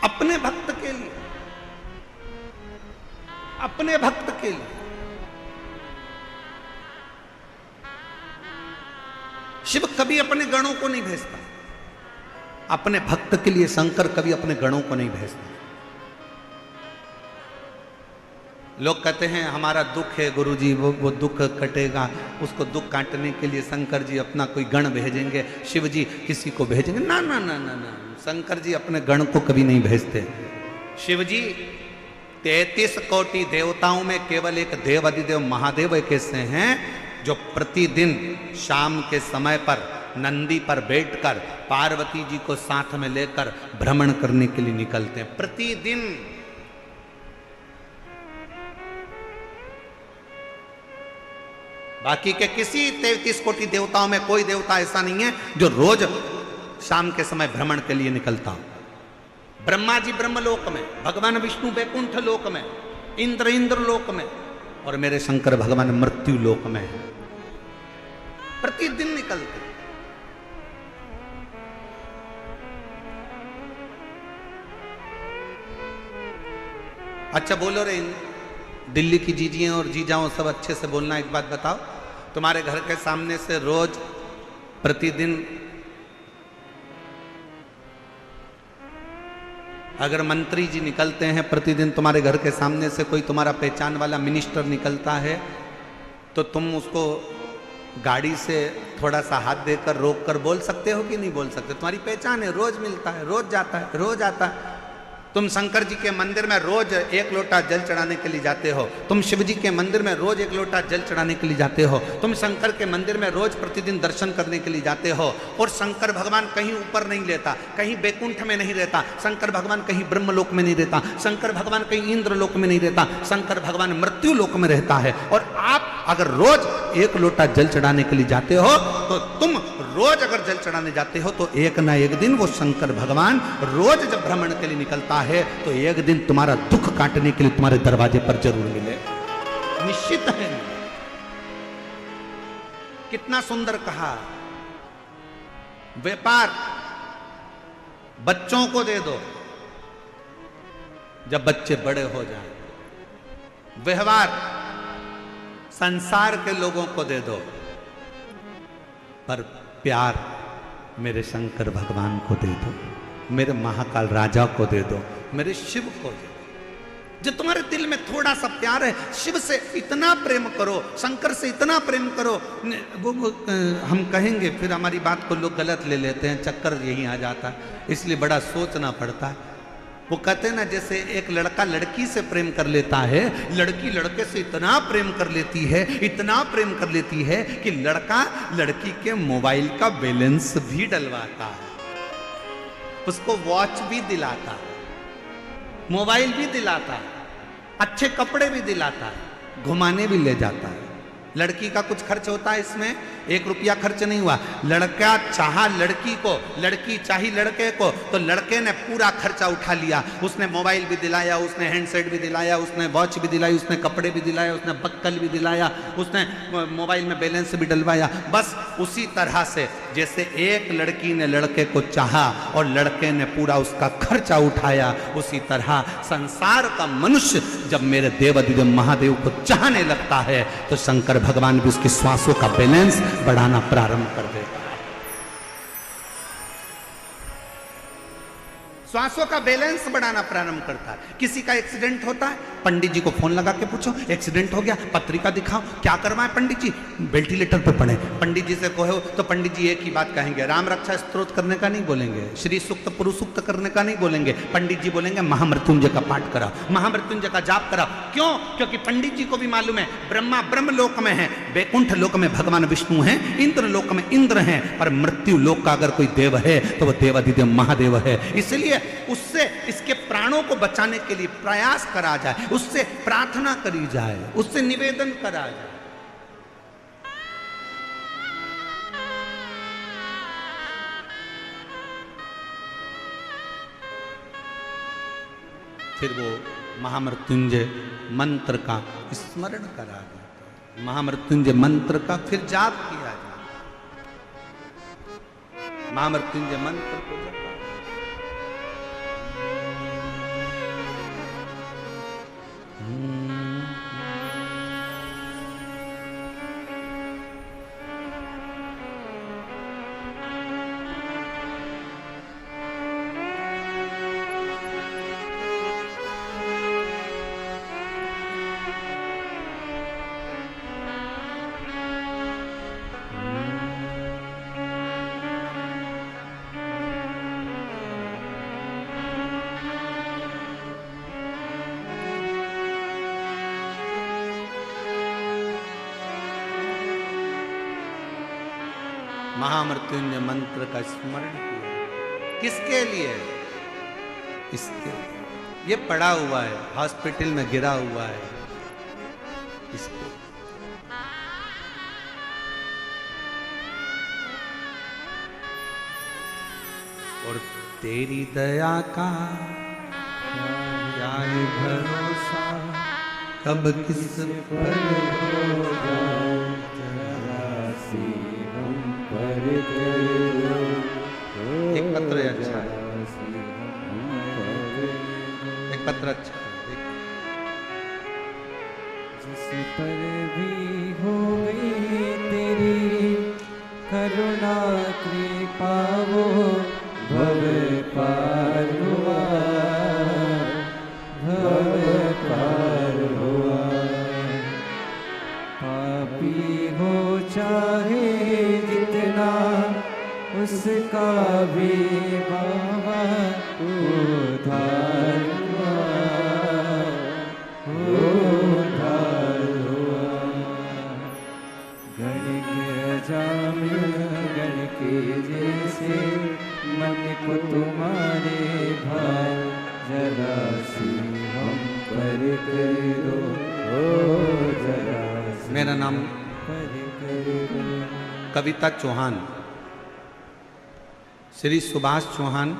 अपने भक्त के लिए, अपने भक्त के लिए शिव कभी अपने गणों को नहीं भेजता। अपने भक्त के लिए शंकर कभी अपने गणों को नहीं भेजता। लोग कहते हैं हमारा दुख है गुरुजी, वो दुख कटेगा, उसको दुख काटने के लिए शंकर जी अपना कोई गण भेजेंगे, शिव जी किसी को भेजेंगे। ना ना ना ना ना, शंकर जी अपने गण को कभी नहीं भेजते। शिव जी 33 कोटि देवताओं में केवल एक देव अधिदेव महादेव एक ऐसे हैं जो प्रतिदिन शाम के समय पर नंदी पर बैठकर पार्वती जी को साथ में लेकर भ्रमण करने के लिए निकलते हैं प्रतिदिन। बाकी के किसी 33 कोटि देवताओं में कोई देवता ऐसा नहीं है जो रोज शाम के समय भ्रमण के लिए निकलता हो। ब्रह्मा जी ब्रह्मलोक में, भगवान विष्णु वैकुंठ लोक में, इंद्र लोक में, और मेरे शंकर भगवान मृत्यु लोक में है। प्रतिदिन निकलते। अच्छा बोलो रे, दिल्ली की जीजियां और जीजाओं सब अच्छे से बोलना। एक बात बताओ, तुम्हारे घर के सामने से रोज प्रतिदिन अगर मंत्री जी निकलते हैं, प्रतिदिन तुम्हारे घर के सामने से कोई तुम्हारा पहचान वाला मिनिस्टर निकलता है, तो तुम उसको गाड़ी से थोड़ा सा हाथ देकर रोक कर बोल सकते हो कि नहीं बोल सकते? तुम्हारी पहचान है, रोज मिलता है, रोज जाता है, रोज आता है। तुम शंकर जी के मंदिर में रोज एक लोटा जल चढ़ाने के लिए जाते हो, तुम शिव जी के मंदिर में रोज एक लोटा जल चढ़ाने के लिए जाते हो, तुम शंकर के मंदिर में रोज प्रतिदिन दर्शन करने के लिए जाते हो। और शंकर भगवान कहीं ऊपर नहीं रहता, कहीं बैकुंठ में नहीं रहता, शंकर भगवान कहीं ब्रह्मलोक में नहीं रहता, शंकर भगवान कहीं इंद्रलोक में नहीं रहता, शंकर भगवान मृत्यु लोक में रहता है। और आप अगर रोज एक लोटा जल चढ़ाने के लिए जाते हो, तो तुम रोज अगर जल चढ़ाने जाते हो तो एक ना एक दिन वो शंकर भगवान रोज जब भ्रमण के लिए निकलता है तो एक दिन तुम्हारा दुख काटने के लिए तुम्हारे दरवाजे पर जरूर मिले, निश्चित है। कितना सुंदर कहा, व्यापार बच्चों को दे दो जब बच्चे बड़े हो जाएं, व्यवहार संसार के लोगों को दे दो, पर प्यार मेरे शंकर भगवान को दे दो, मेरे महाकाल राजा को दे दो, मेरे शिव को दे दो। जो तुम्हारे दिल में थोड़ा सा प्यार है, शिव से इतना प्रेम करो, शंकर से इतना प्रेम करो। वो हम कहेंगे फिर हमारी बात को लोग गलत ले लेते हैं, चक्कर यही आ जाता है, इसलिए बड़ा सोचना पड़ता है। वो कहते हैं ना, जैसे एक लड़का लड़की से प्रेम कर लेता है, लड़की लड़के से इतना प्रेम कर लेती है, इतना प्रेम कर लेती है कि लड़का लड़की के मोबाइल का बैलेंस भी डलवाता है, उसको वॉच भी दिलाता है, मोबाइल भी दिलाता है, अच्छे कपड़े भी दिलाता है, घुमाने भी ले जाता है। लड़की का कुछ खर्च होता है इसमें, 1 रुपया खर्च नहीं हुआ। लड़का चाहा लड़की को, लड़की चाही लड़के को, तो लड़के ने पूरा खर्चा उठा लिया। उसने मोबाइल भी दिलाया, उसने हैंडसेट भी दिलाया, उसने वॉच भी दिलाई, उसने कपड़े भी दिलाया, उसने बक्कल भी दिलाया, उसने मोबाइल में बैलेंस भी डलवाया। बस उसी तरह से जैसे एक लड़की ने लड़के को चाहा और लड़के ने पूरा उसका खर्चा उठाया, उसी तरह संसार का मनुष्य जब मेरे देवाधिदेव महादेव को चाहने लगता है तो शंकर भगवान भी उसकी श्वासों का बैलेंस बढ़ाना प्रारंभ कर देता है। श्वासों का बैलेंस बढ़ाना प्रारंभ करता है। किसी का एक्सीडेंट होता है, पंडित जी को फोन लगा के पूछो एक्सीडेंट हो गया, पत्रिका दिखाओ, क्या करवाएं पंडित जी, वेंटिलेटर पे पड़े। पंडित जी से कहो तो पंडित जी एक ही बात कहेंगे, राम रक्षा स्तोत्र करने का नहीं बोलेंगे, श्री सूक्त पुरुष सूक्त करने का नहीं बोलेंगे। पंडित जी बोलेंगे महामृत्युंजय का पाठ कराओ, महामृत्युंजय का जाप कराओ। क्यों? क्योंकि पंडित जी को भी मालूम है ब्रह्मा ब्रह्म लोक में है, वैकुंठ लोक में भगवान विष्णु हैं, इंद्र लोक में इंद्र हैं, पर मृत्यु लोक का अगर कोई देव है तो वह देवाधिदेव महादेव है। इसलिए उससे इसके प्राणों को बचाने के लिए प्रयास करा जाए, उससे प्रार्थना करी जाए, उससे निवेदन करा जाए। फिर वो महामृत्युंजय मंत्र का स्मरण करा जाता है, महामृत्युंजय मंत्र का फिर जाप किया जाता है। महामृत्युंजय मंत्र को महामृत्युंजय मंत्र का स्मरण किया। किसके लिए? इसके लिए। ये पड़ा हुआ है, हॉस्पिटल में गिरा हुआ है, इसके। और तेरी दया का क्या भरोसा, कब किस पर हो जाए, एक पत्र अच्छा है, एक पत्र अच्छा है। जिस पर भी हो गई तेरी करुणा कृपा, वो भव पार हुआ, भव पार हुआ। पापी हो चाहे जितना, उसका भी बाबा उद्धार हुआ, उद्धार हुआ। गण के अजामिल गण के जैसे, मन को तुम्हारे भाई जरा सी हम पर करो, ओ जरा सी। मेरा नाम पर करो। कविता चौहान, श्री सुभाष चौहान।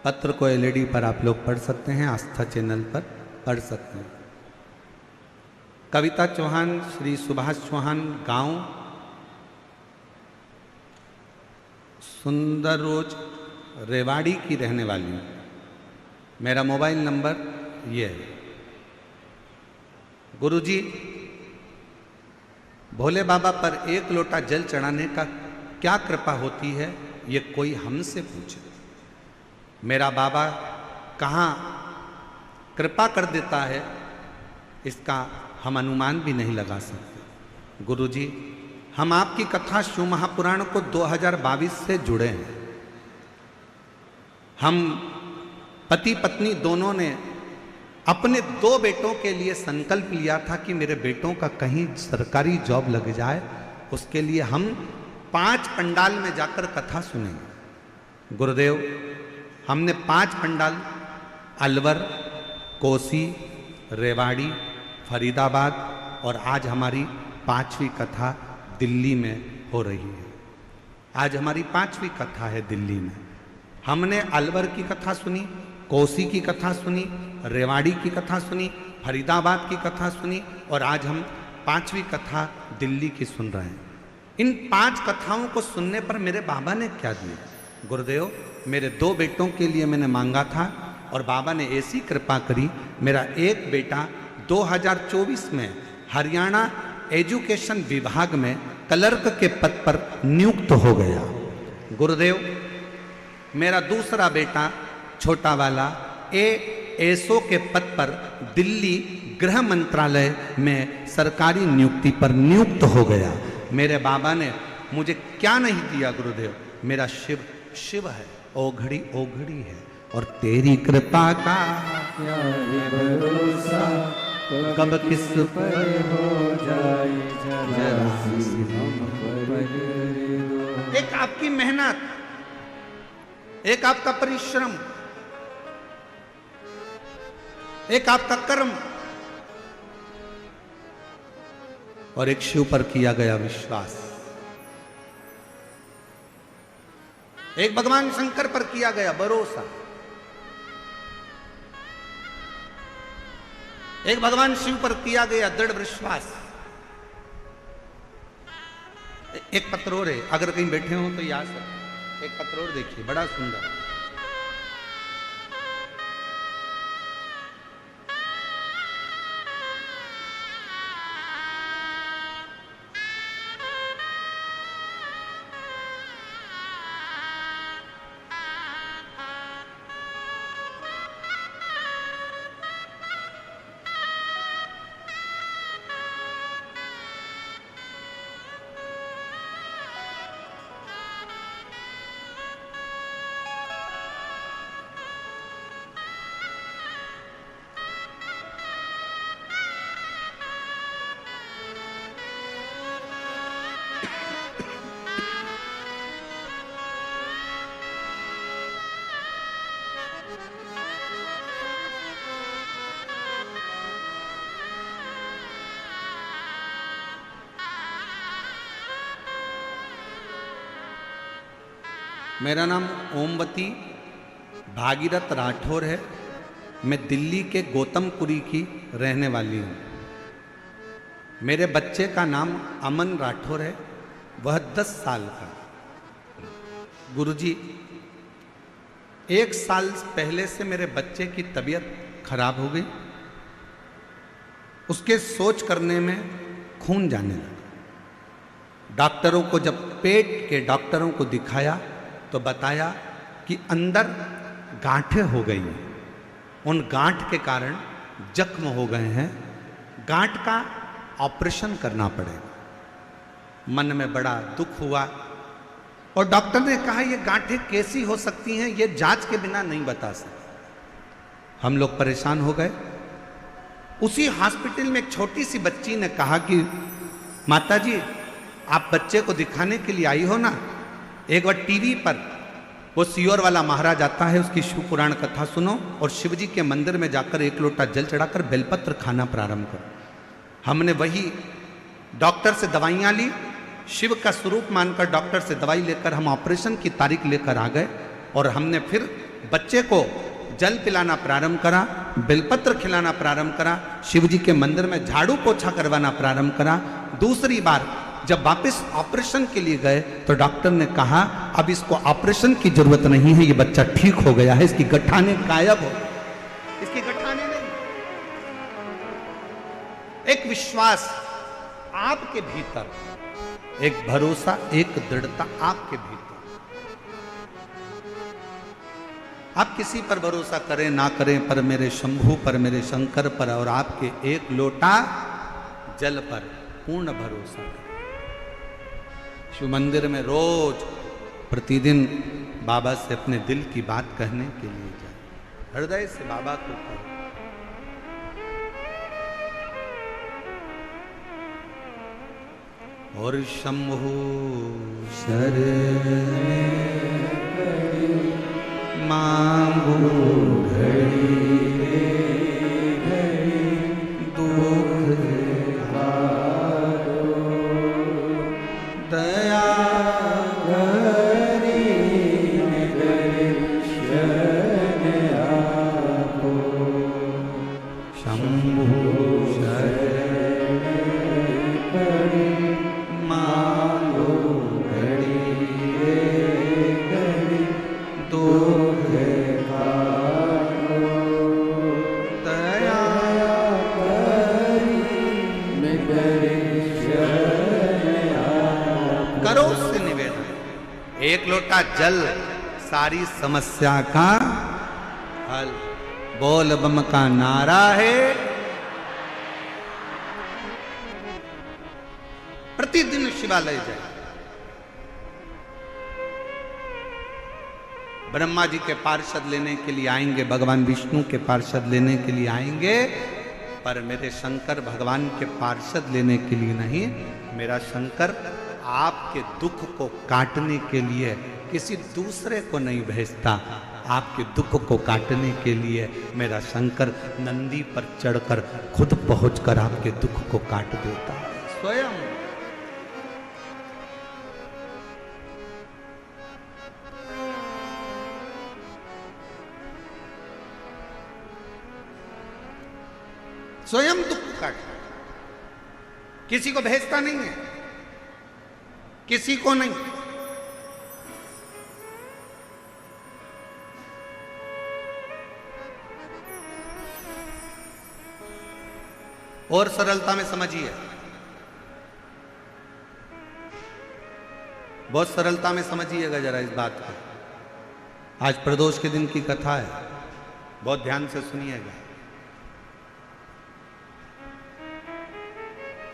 पत्र को एलईडी पर आप लोग पढ़ सकते हैं, आस्था चैनल पर पढ़ सकते हैं। कविता चौहान, श्री सुभाष चौहान, गांव सुंदरोज रेवाड़ी की रहने वाली हूँ। मेरा मोबाइल नंबर ये है। गुरुजी, भोले बाबा पर 1 लोटा जल चढ़ाने का क्या कृपा होती है, ये कोई हमसे पूछे। मेरा बाबा कहाँ कृपा कर देता है, इसका हम अनुमान भी नहीं लगा सकते। गुरुजी, हम आपकी कथा शिव महापुराण को 2022 से जुड़े हैं। हम पति पत्नी दोनों ने अपने 2 बेटों के लिए संकल्प लिया था कि मेरे बेटों का कहीं सरकारी जॉब लग जाए, उसके लिए हम 5 पंडाल में जाकर कथा सुनेंगे। गुरुदेव, हमने 5 पंडाल अलवर, कोसी, रेवाड़ी, फरीदाबाद और आज हमारी 5वीं कथा दिल्ली में हो रही है। आज हमारी 5वीं कथा है दिल्ली में। हमने अलवर की कथा सुनी, कोसी की कथा सुनी, रेवाड़ी की कथा सुनी, फरीदाबाद की कथा सुनी और आज हम 5वीं कथा दिल्ली की सुन रहे हैं। इन 5 कथाओं को सुनने पर मेरे बाबा ने क्या दिया? गुरुदेव, मेरे 2 बेटों के लिए मैंने मांगा था और बाबा ने ऐसी कृपा करी, मेरा एक बेटा 2024 में हरियाणा एजुकेशन विभाग में क्लर्क के पद पर नियुक्त हो गया। गुरुदेव, मेरा दूसरा बेटा छोटा वाला एएसओ के पद पर दिल्ली गृह मंत्रालय में सरकारी नियुक्ति पर नियुक्त हो गया। मेरे बाबा ने मुझे क्या नहीं दिया गुरुदेव? मेरा शिव शिव है, ओघड़ी ओघड़ी है और तेरी कृपा का क्या ये भरोसा कब किस पर हो जाए, जरा सी हम पर दो। एक आपकी मेहनत, एक आपका परिश्रम, एक आपका कर्म और एक शिव पर किया गया विश्वास, एक भगवान शंकर पर किया गया भरोसा, एक भगवान शिव पर किया गया दृढ़ विश्वास। एक पत्र और है, अगर कहीं बैठे हो तो याद रखें। एक पत्र और देखिए, बड़ा सुंदर। मेरा नाम ओमवती भागीरथ राठौर है। मैं दिल्ली के गौतमपुरी की रहने वाली हूँ। मेरे बच्चे का नाम अमन राठौर है, वह 10 साल का। गुरुजी, 1 साल पहले से मेरे बच्चे की तबीयत खराब हो गई। उसके सोच करने में खून जाने लगा। डॉक्टरों को जब पेट के डॉक्टरों को दिखाया तो बताया कि अंदर गांठें हो गई हैं, उन गांठ के कारण जख्म हो गए हैं, गांठ का ऑपरेशन करना पड़ेगा। मन में बड़ा दुख हुआ और डॉक्टर ने कहा ये गांठें कैसी हो सकती हैं, ये जांच के बिना नहीं बता सकते। हम लोग परेशान हो गए। उसी हॉस्पिटल में एक छोटी सी बच्ची ने कहा कि माताजी, आप बच्चे को दिखाने के लिए आई हो ना, एक बार टीवी पर वो सियोर वाला महाराज आता है, उसकी शिव पुराण कथा सुनो और शिव जी के मंदिर में जाकर 1 लोटा जल चढ़ाकर बेलपत्र खाना प्रारंभ करो। हमने वही डॉक्टर से दवाइयाँ ली, शिव का स्वरूप मानकर डॉक्टर से दवाई लेकर हम ऑपरेशन की तारीख लेकर आ गए और हमने फिर बच्चे को जल पिलाना प्रारंभ करा, बेलपत्र खिलाना प्रारंभ करा, शिव जी के मंदिर में झाड़ू पोछा करवाना प्रारंभ करा। दूसरी बार जब वापस ऑपरेशन के लिए गए तो डॉक्टर ने कहा अब इसको ऑपरेशन की जरूरत नहीं है, ये बच्चा ठीक हो गया है, इसकी गठाने गायब हो, इसकी गठाने नहीं। एक विश्वास आपके भीतर, एक भरोसा, एक दृढ़ता आपके भीतर। आप किसी पर भरोसा करें ना करें, पर मेरे शंभू पर, मेरे शंकर पर और आपके 1 लोटा जल पर पूर्ण भरोसा करें। शिव मंदिर में रोज प्रतिदिन बाबा से अपने दिल की बात कहने के लिए जाए। हृदय से बाबा को कहो। और शंभु शरण मांगू घड़ी दुख हारो, दया हरि दर्शन आपो, शंभु शरण पड़ी मांगो घड़ी घड़ी दुख हारो, दया हरि दर्शन आपो। करो उससे निवेदन। एक लोटा जल सारी समस्या का हल। बोल बम का नारा है। प्रतिदिन शिवालय जाए। ब्रह्मा जी के पार्षद लेने के लिए आएंगे, भगवान विष्णु के पार्षद लेने के लिए आएंगे, पर मेरे शंकर भगवान के पार्षद लेने के लिए नहीं। मेरा शंकर आपके दुख को काटने के लिए किसी दूसरे को नहीं भेजता। आपके दुख को काटने के लिए मेरा शंकर नंदी पर चढ़कर खुद पहुंचकर आपके दुख को काट देता है स्वयं। स्वयं दुख काट, किसी को भेजता नहीं है, किसी को नहीं। और सरलता में समझिए, बहुत सरलता में समझिएगा जरा इस बात को। आज प्रदोष के दिन की कथा है, बहुत ध्यान से सुनिएगा।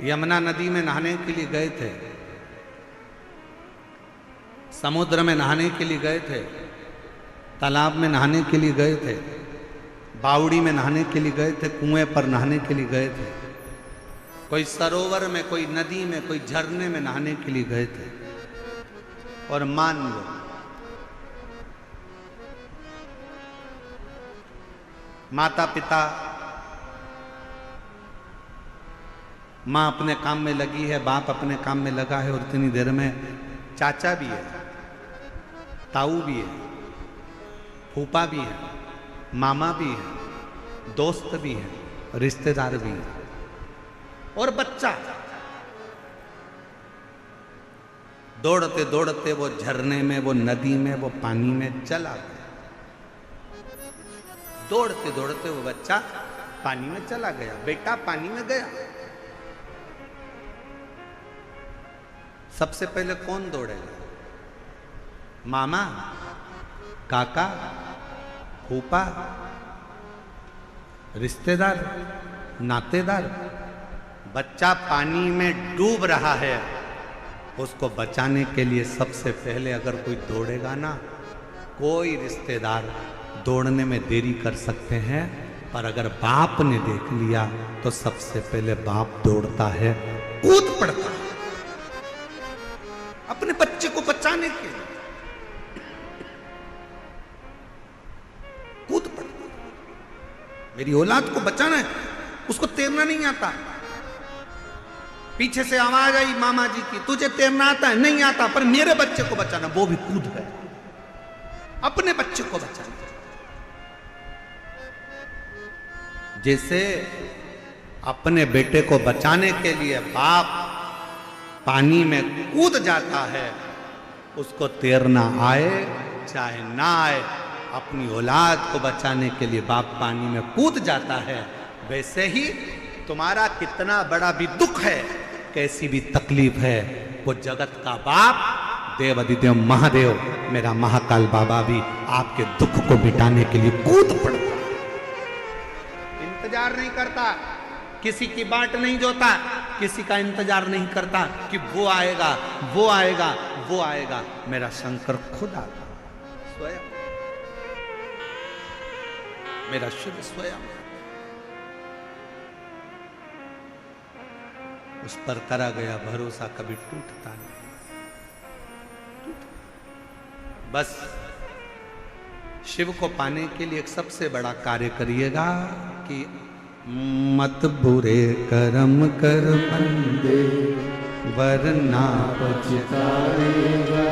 यमुना नदी में नहाने के लिए गए थे, समुद्र में नहाने के लिए गए थे, तालाब में नहाने के लिए गए थे, बावड़ी में नहाने के लिए गए थे, कुएं पर नहाने के लिए गए थे, कोई सरोवर में, कोई नदी में, कोई झरने में नहाने के लिए गए थे। और मान लो माता पिता, माँ अपने काम में लगी है, बाप अपने काम में लगा है, और इतनी देर में चाचा भी है, ताऊ भी है, फूफा भी है, मामा भी है, दोस्त भी है, रिश्तेदार भी है, और बच्चा। दौड़ते दौड़ते वो झरने में, वो नदी में, वो पानी में चला गया। दौड़ते दौड़ते वो बच्चा पानी में चला गया, बेटा पानी में गया। सबसे पहले कौन दौड़ेगा? मामा, काका, फूफा, रिश्तेदार, नातेदार। बच्चा पानी में डूब रहा है, उसको बचाने के लिए सबसे पहले अगर कोई दौड़ेगा ना, कोई रिश्तेदार दौड़ने में देरी कर सकते हैं, पर अगर बाप ने देख लिया तो सबसे पहले बाप दौड़ता है, कूद पड़ता है अपने बच्चे को बचाने के लिए, कूद पड़ता। मेरी औलाद को बचाना है, उसको तैरना नहीं आता। पीछे से आवाज आई मामा जी की, तुझे तैरना आता है? नहीं आता, पर मेरे बच्चे को बचाना। वो भी कूद गए अपने बच्चे को बचाना। जैसे अपने बेटे को बचाने के लिए बाप पानी में कूद जाता है, उसको तैरना आए चाहे ना आए, अपनी औलाद को बचाने के लिए बाप पानी में कूद जाता है। वैसे ही तुम्हारा कितना बड़ा भी दुख है, कैसी भी तकलीफ है, वो जगत का बाप देवाधिदेव महादेव मेरा महाकाल बाबा भी आपके दुख को मिटाने के लिए कूद पड़ता, इंतजार नहीं करता, किसी की बाट नहीं जोता, किसी का इंतजार नहीं करता कि वो आएगा, वो आएगा, वो आएगा। मेरा शंकर खुद आता स्वयं। मेरा शिव स्वयं उस पर करा गया भरोसा कभी टूटता नहीं। बस शिव को पाने के लिए एक सबसे बड़ा कार्य करिएगा कि मत बुरे कर्म कर बंदे वरना पछताएगा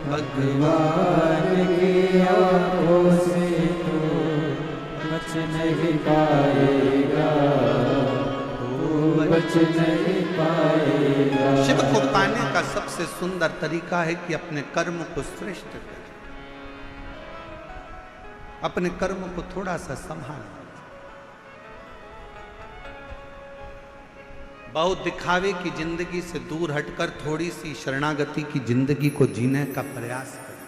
भगवान की आंखों से तो बच नहीं पाएगा, बच नहीं पाएगा। शिव को पाने का सबसे सुंदर तरीका है कि अपने कर्म को श्रेष्ठ करें, अपने कर्म को थोड़ा सा संभालें। बहुत दिखावे की जिंदगी से दूर हटकर थोड़ी सी शरणागति की जिंदगी को जीने का प्रयास करें।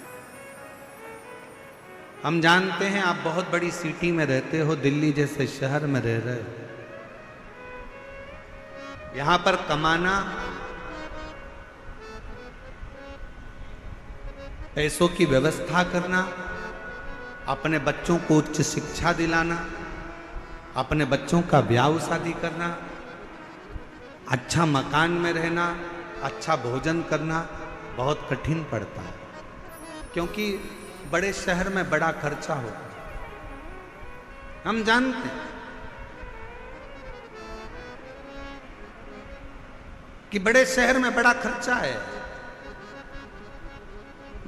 हम जानते हैं आप बहुत बड़ी सिटी में रहते हो, दिल्ली जैसे शहर में रह रहे हो। यहां पर कमाना, पैसों की व्यवस्था करना, अपने बच्चों को उच्च शिक्षा दिलाना, अपने बच्चों का ब्याह शादी करना, अच्छा मकान में रहना, अच्छा भोजन करना बहुत कठिन पड़ता है, क्योंकि बड़े शहर में बड़ा खर्चा होता है। हम जानते हैं कि बड़े शहर में बड़ा खर्चा है,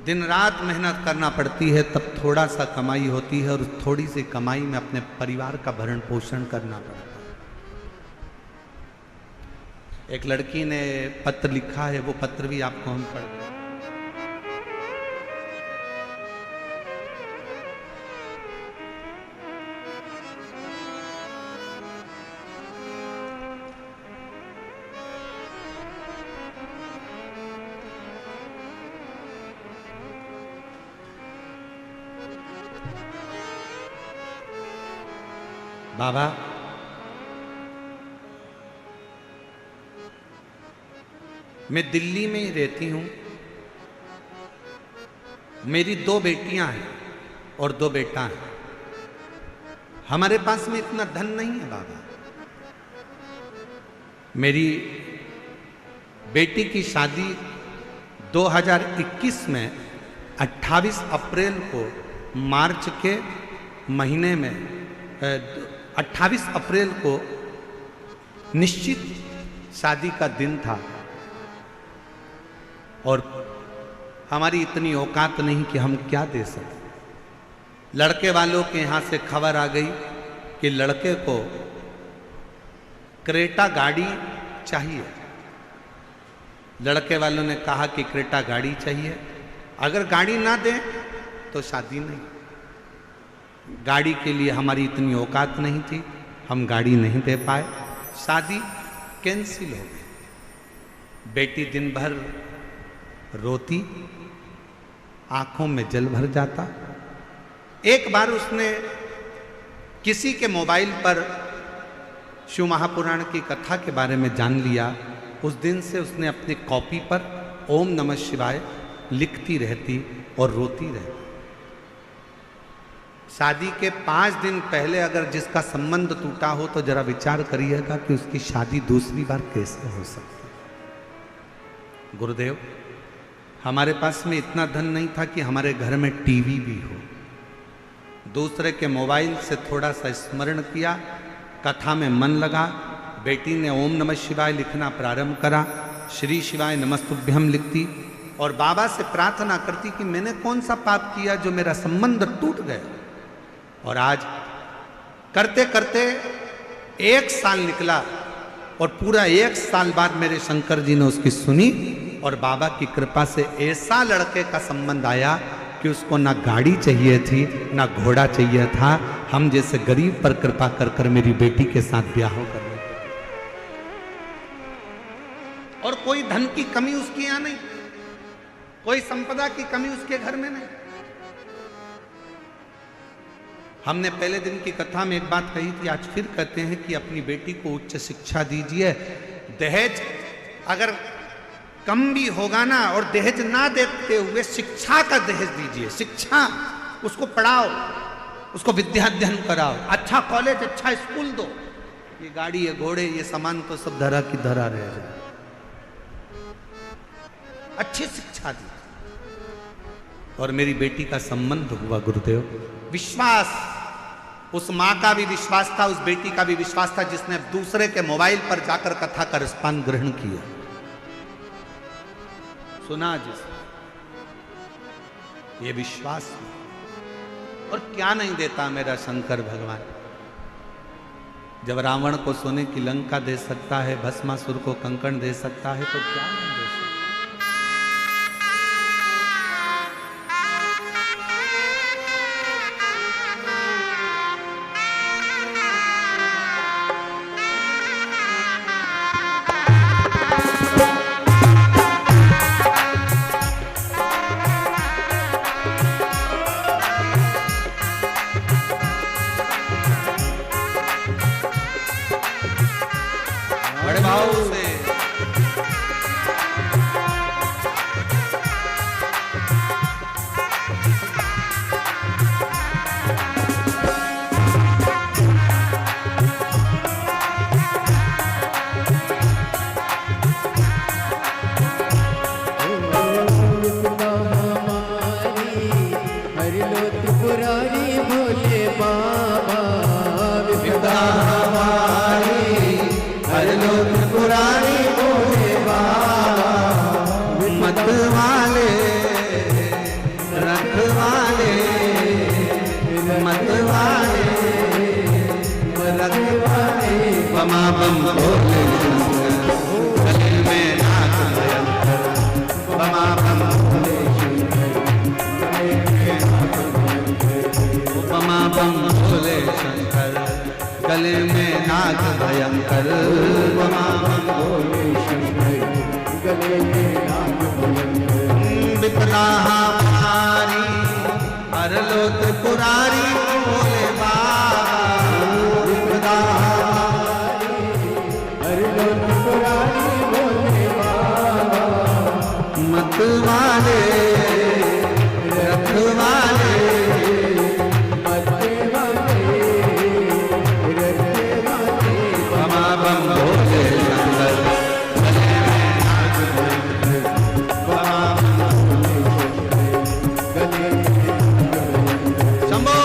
दिन रात मेहनत करना पड़ती है, तब थोड़ा सा कमाई होती है और थोड़ी सी कमाई में अपने परिवार का भरण पोषण करना पड़ता है। एक लड़की ने पत्र लिखा है, वो पत्र भी आपको हम पढ़ दें। बाबा, मैं दिल्ली में ही रहती हूं, मेरी 2 बेटियां हैं और 2 बेटा हैं। हमारे पास में इतना धन नहीं है बाबा। मेरी बेटी की शादी 2021 में 28 अप्रैल को, मार्च के महीने में 28 अप्रैल को निश्चित शादी का दिन था, और हमारी इतनी औकात नहीं कि हम क्या दे सकें। लड़के वालों के यहाँ से खबर आ गई कि लड़के को क्रेटा गाड़ी चाहिए। लड़के वालों ने कहा कि क्रेटा गाड़ी चाहिए, अगर गाड़ी ना दें तो शादी नहीं। गाड़ी के लिए हमारी इतनी औकात नहीं थी, हम गाड़ी नहीं दे पाए, शादी कैंसिल हो गई। बेटी दिन भर रोती, आंखों में जल भर जाता। एक बार उसने किसी के मोबाइल पर शिव महापुराण की कथा के बारे में जान लिया। उस दिन से उसने अपनी कॉपी पर ओम नमः शिवाय लिखती रहती और रोती रहती। शादी के 5 दिन पहले अगर जिसका संबंध टूटा हो तो जरा विचार करिएगा कि उसकी शादी दूसरी बार कैसे हो सकती है। गुरुदेव, हमारे पास में इतना धन नहीं था कि हमारे घर में टीवी भी हो। दूसरे के मोबाइल से थोड़ा सा स्मरण किया, कथा में मन लगा, बेटी ने ओम नमः शिवाय लिखना प्रारंभ करा, श्री शिवाय नमस्तुभ्यम लिखती और बाबा से प्रार्थना करती कि मैंने कौन सा पाप किया जो मेरा संबंध टूट गया। और आज करते करते 1 साल निकला और पूरा 1 साल बाद मेरे शंकर जी ने उसकी सुनी और बाबा की कृपा से ऐसा लड़के का संबंध आया कि उसको ना गाड़ी चाहिए थी ना घोड़ा चाहिए था। हम जैसे गरीब पर कृपा कर कर मेरी बेटी के साथ ब्याह करने, और कोई धन की कमी उसके यहां नहीं, कोई संपदा की कमी उसके घर में नहीं। हमने पहले दिन की कथा में एक बात कही थी, आज फिर कहते हैं कि अपनी बेटी को उच्च शिक्षा दीजिए। दहेज अगर कम भी होगा ना, और दहेज ना देते हुए शिक्षा का दहेज दीजिए। शिक्षा, उसको पढ़ाओ, उसको विद्या अध्ययन कराओ, अच्छा कॉलेज, अच्छा स्कूल दो। ये गाड़ी, ये घोड़े, ये सामान तो सब धरा की धरा रह जाए। अच्छी शिक्षा दी। और मेरी बेटी का संबंध हुआ गुरुदेव, विश्वास, उस मां का भी विश्वास था, उस बेटी का भी विश्वास था, जिसने दूसरे के मोबाइल पर जाकर कथा का रसपान ग्रहण किया, सुना जिसने, ये विश्वास। और क्या नहीं देता मेरा शंकर भगवान। जब रावण को सोने की लंका दे सकता है, भस्मासुर को कंकण दे सकता है, तो क्या नहीं दे सकता। बड़े भाव से बमा बम भोले गले में नाग भयंकर, बमा बम भोले बमा बम भोले शंकर, गले में नाग भयंकर, बमा बम भोले शंकर, गले में नाग भयंकर। विपदा हमारी हर लो त्रिपुरारी भोले बाबा, विपदा मतवाले रखवाले, बमा बम भोले शंकर, गले में नाग भयंकर, बमा बम भोले शंकर, गले में शंभो।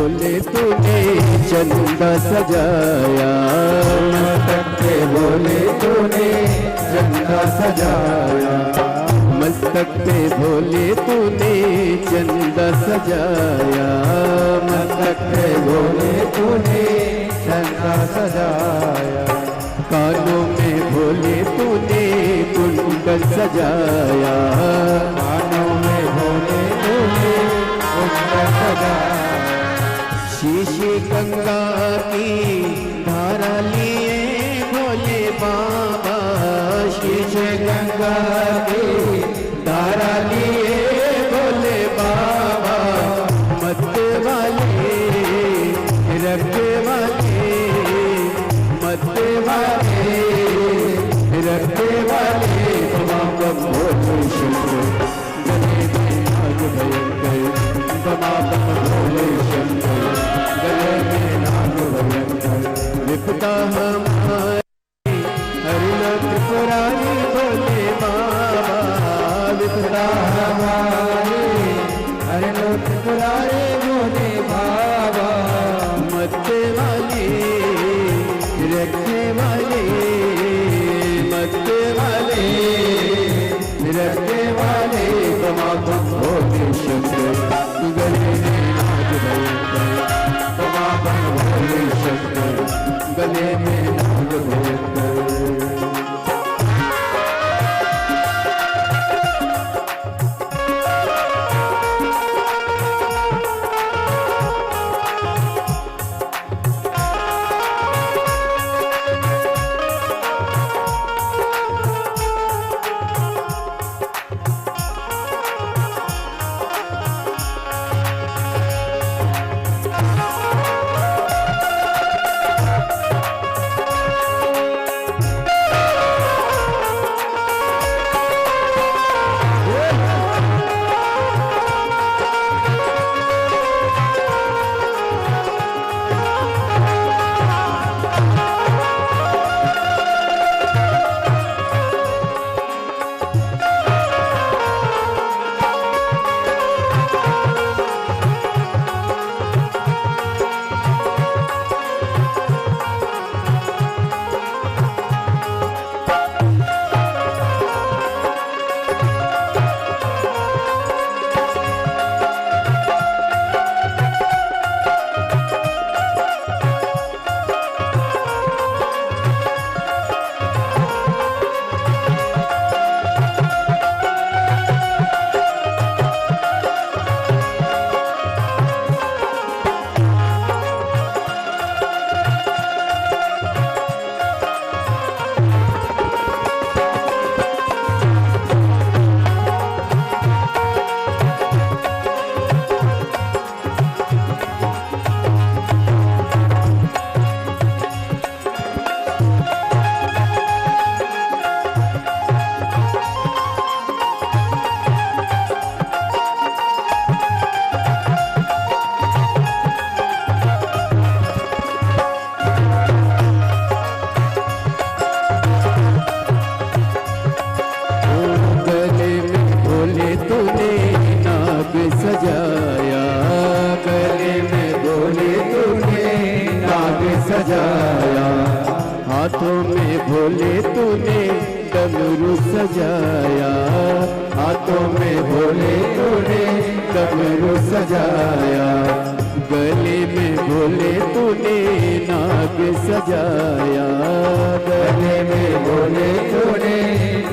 भोले तूने चंदा सजाया, मस्तक पे भोले तूने चंदा सजाया, मस्तक पे भोले तूने चंदा सजाया, मस्तक पे भोले तूने चंदा सजाया, कानों में भोले तूने कुंडल सजाया, कानों में भोले तूने कुंडल सजाया, शीशी गंगा की धारा लिए भोले बाबा, शीशे गंगा की धारा लिए भोले बाबा, मत वाले रखने वाले, मत वाले रखने वाले, तमाम भोले शंकर गले में नाग भयंकर, तमाम भोले शंकर गले में नाग भयंकर, विपदा हमारी हरिलो त्रिपुरारी भोले बाबा, विपदा हमारे हरे लोग त्रिपुरारे भोले बाबा, मत वाले रखने वाले, मत वाले रखने वाले, तमाम भोले शंकर गले में नाग भयंकर, तमाम भोले शंकर गले में नाग भयंकर। सजाया, गले में भोले तूने नाग सजाया, हाथों में भोले तूने डमरू सजाया, हाथों में भोले तूने डमरू सजाया, गले में भोले तूने नाग सजाया, गले में भोले तूने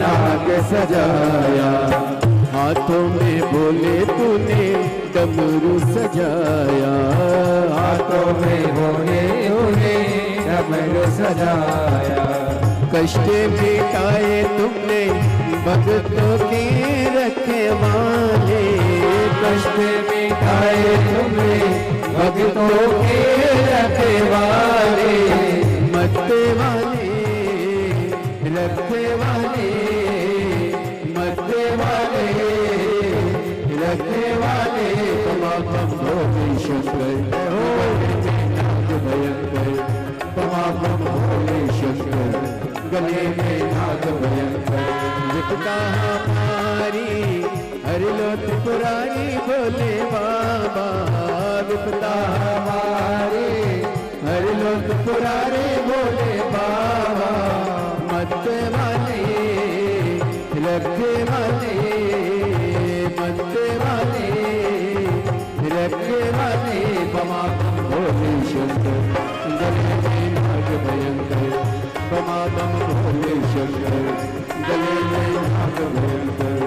नाग सजाया, हाथों में भोले तूने डमरू सजाया, हाथों में भोले तूने डमरू सजाया, कष्ट मिटाए तुमने भक्तों के रखवाले, कष्ट मिटाए तुमने भक्तों के रखवाले, मत वाले रखने वाले, मत वाले रखने वाले, तमाम भोले शंकर नाग भयंकर, तमाम भोले शंकर गले में नाग भयंकर, विपदा हमारी हर लो त्रिपुरारी भोले बाबा, विपदा वाले बमाबम भोले शंकर गले में नाग भयंकर बमाबम भोले शंकर गले में नाग भयंकर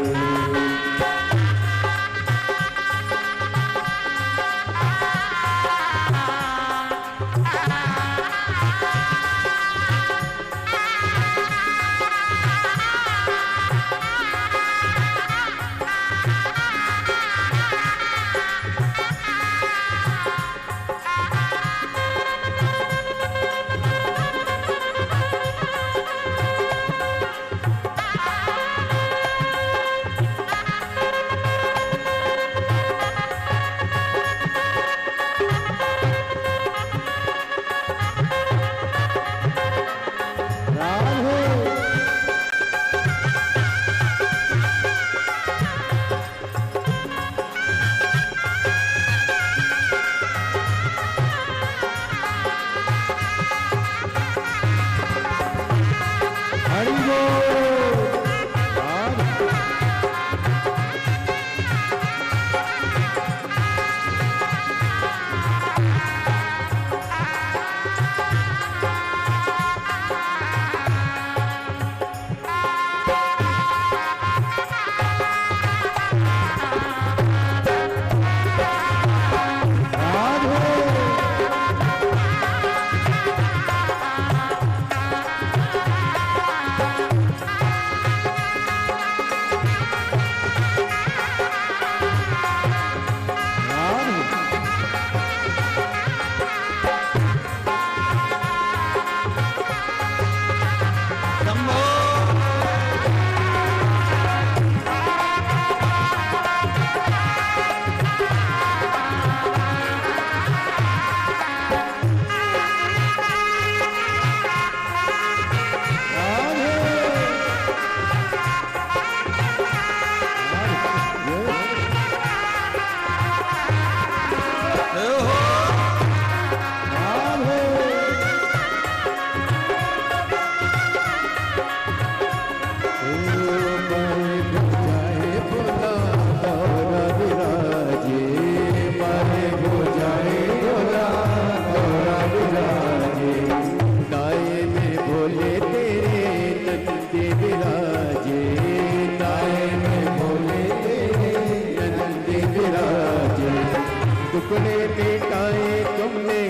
टुकड़े मिटाए तुमने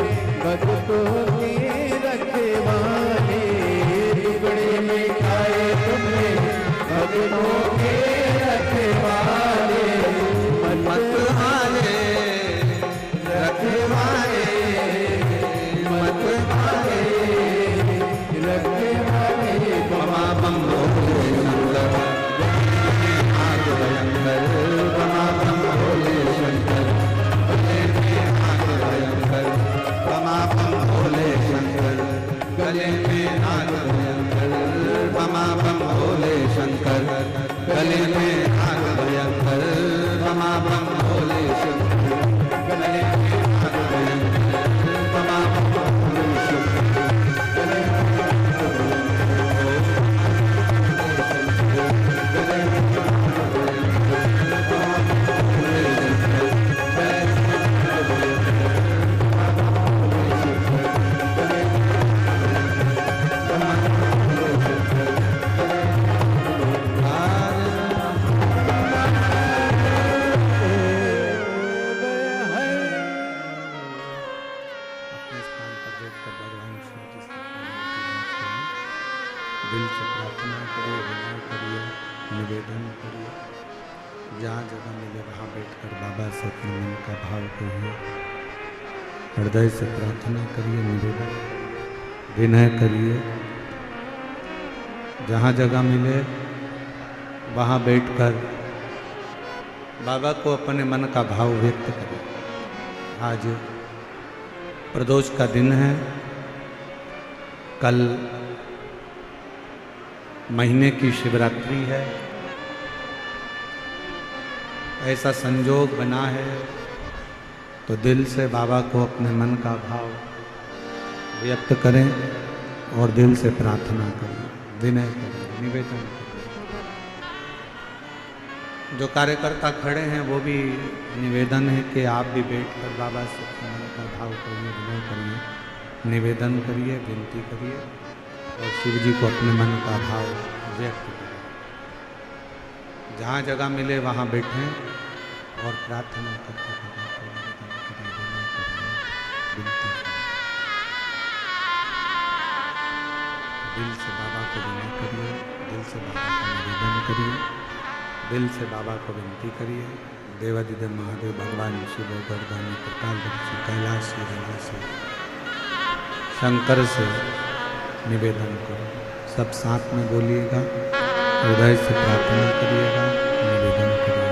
भक्तों के रखवाले टुकड़े मिटाए तुमने भक्तों के रखवाले मतवाले रखवाले मतवाले रखवाले बमाबम भोले शंकर नाग भयंकर बमाबम भोले शंकर बमाबम भोले शंकर गले में नाग भयंकर बमाबम भोले शंकर गले में नाग भयंकर बमाबम भोले शंकर गले में नाग भयंकर बमाबम भोले शंकर गले में नाग दिल से प्रार्थना करिए, विनय करिए, निवेदन करिए। जहाँ जगह मिले वहाँ बैठकर बाबा से अपने मन का भाव कहिए, हृदय से प्रार्थना करिए, निवेदन विनय करिए। जहाँ जगह मिले वहाँ बैठकर बाबा को अपने मन का भाव व्यक्त करें। आज प्रदोष का दिन है, कल महीने की शिवरात्रि है। ऐसा संजोग बना है तो दिल से बाबा को अपने मन का भाव व्यक्त करें और दिल से प्रार्थना करें, विनय करें, निवेदन करें। जो कार्यकर्ता खड़े हैं वो भी निवेदन है कि आप भी बैठकर बाबा से अपने मन का भाव करिए, विनय करिए, निवेदन करिए, विनती करिए और शिव जी को अपने मन का भाव व्यक्त करिए। जहाँ जगह मिले वहाँ बैठें और प्रार्थना करते बाबा को निवेदन करिए, विनय करिए, विनती करिए। दिल से बाबा को विनय करिए, दिल से बाबा का निवेदन करिए, दिल से बाबा को विनती करिए। देवादिदेव महादेव भगवान शिव गर्दानी प्रकाशदर्शी कैलाश से शंकर से निवेदन करो। सब साथ में बोलिएगा, हृदय से प्रार्थना करिएगा, निवेदन करिएगा।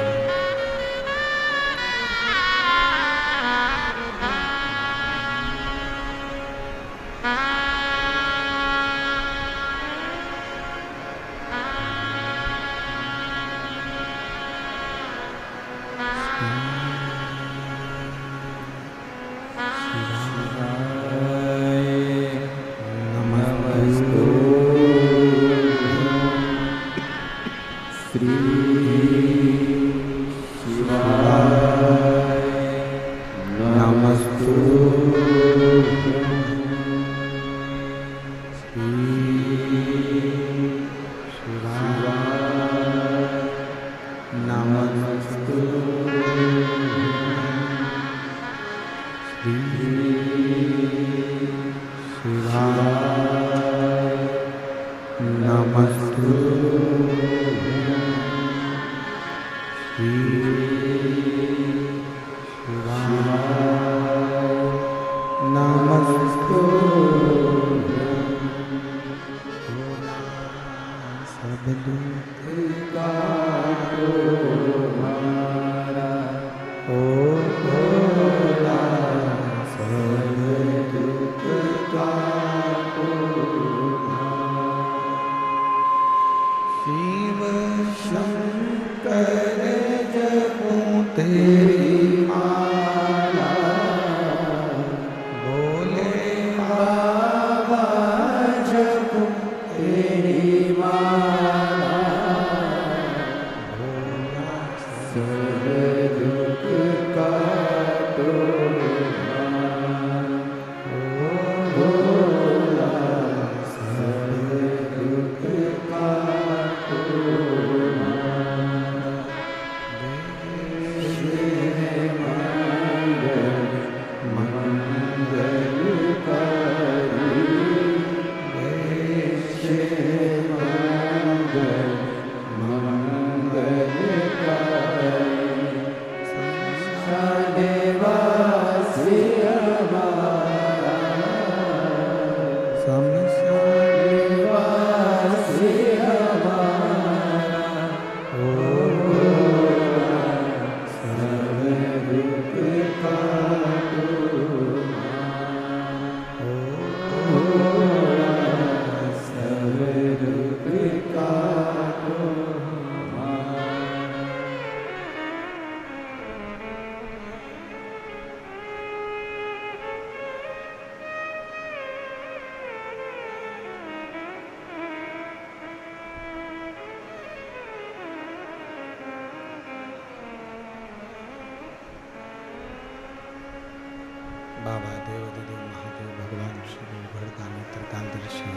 बाबा देवादिदेव महादेव भगवान शिव गर्दानी त्रिकालदर्शी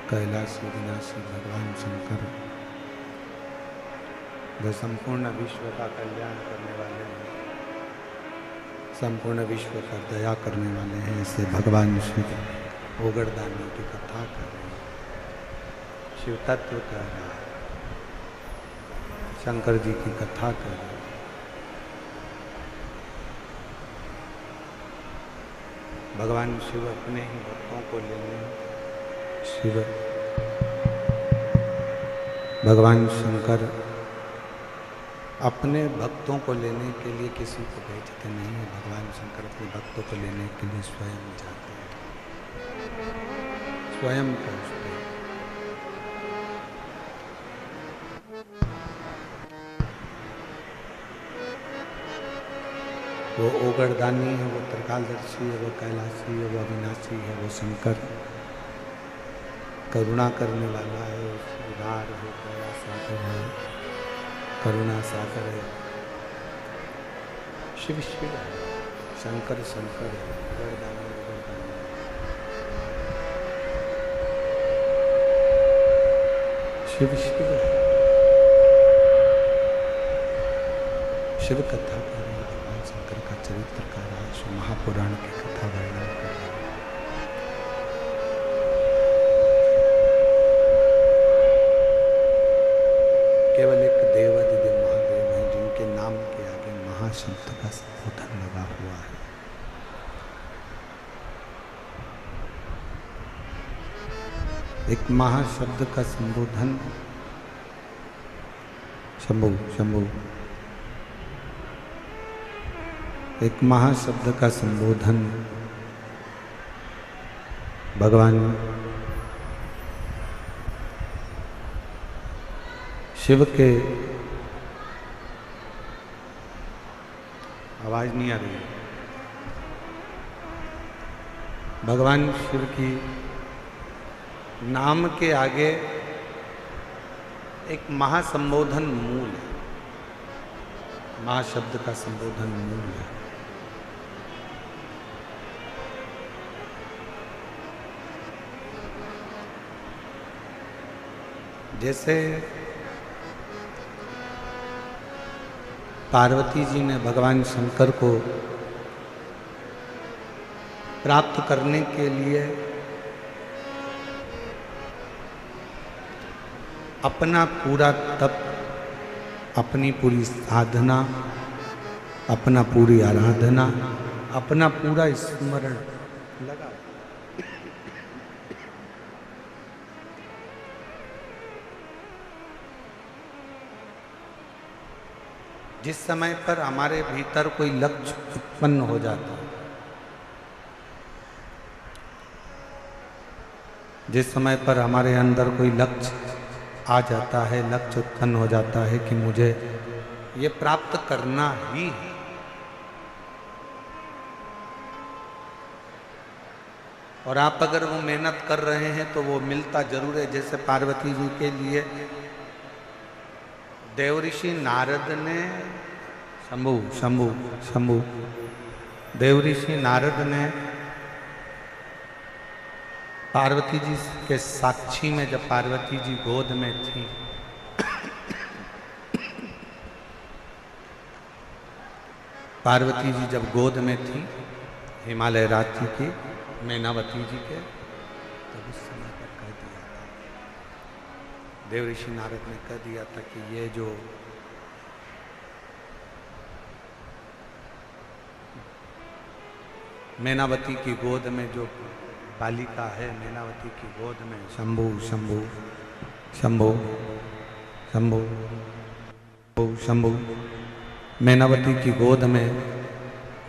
कैलाशी विनाशी भगवान शंकर जो संपूर्ण विश्व का कल्याण करने वाले हैं, संपूर्ण विश्व पर दया करने वाले हैं, ऐसे भगवान शिव ओगरदानी की कथा कर रहे हैं, शिव तत्व कर रहे हैं, शंकर जी की कथा कर रहे हैं। भगवान शिव अपने ही भक्तों को लेने, शिव भगवान शंकर अपने भक्तों को लेने के लिए किसी को भेजते नहीं है। भगवान शंकर अपने भक्तों को लेने के लिए स्वयं जाते हैं, स्वयं पहुँचते हैं। वो ओगरदानी है, वो त्रिकालदर्शी है, वो कैलाशी है, वो अविनाशी है, वो शंकर करुणा करने वाला है, उदार है, दया सागर है, करुणा सागर है, शिव शिव शंकर शंकर वरदानंद वरदानंद। शिव शिव शिव कथा कर रहे हैं, भगवान शंकर का चरित्र का राज महापुराण की कथा वर्णन कर रहे हैं। केवल एक देवादिदेव महादेव हैं जिनके नाम के आगे महाशब्द का संबोधन लगा हुआ है। एक महाशब्द का संबोधन शंभु शंभु, एक महाशब्द का संबोधन भगवान शिव के, आवाज नहीं आ रही है, भगवान शिव की नाम के आगे एक महासंबोधन मूल है, महाशब्द का संबोधन मूल है। जैसे पार्वती जी ने भगवान शंकर को प्राप्त करने के लिए अपना पूरा तप, अपनी पूरी साधना, अपना पूरी आराधना, अपना पूरा स्मरण लगा। जिस समय पर हमारे भीतर कोई लक्ष्य उत्पन्न हो जाता है, जिस समय पर हमारे अंदर कोई लक्ष्य आ जाता है, लक्ष्य उत्पन्न हो जाता है कि मुझे ये प्राप्त करना ही है, और आप अगर वो मेहनत कर रहे हैं तो वो मिलता जरूर है। जैसे पार्वती जी के लिए देवऋषि नारद ने शंभु शंभु शंभु देवऋषि नारद ने पार्वती जी के साक्षी में, जब पार्वती जी गोद में थी, पार्वती जी जब गोद में थी हिमालय राज्य की मैनावती जी के, तब उस समय पर कह दिया था, देवऋषि नारद ने कह दिया था कि ये जो मैनावती की गोद में जो बालिका है, मैनावती की गोद में शंभु शंभु शंभु शंभु शंभु मैनावती की गोद में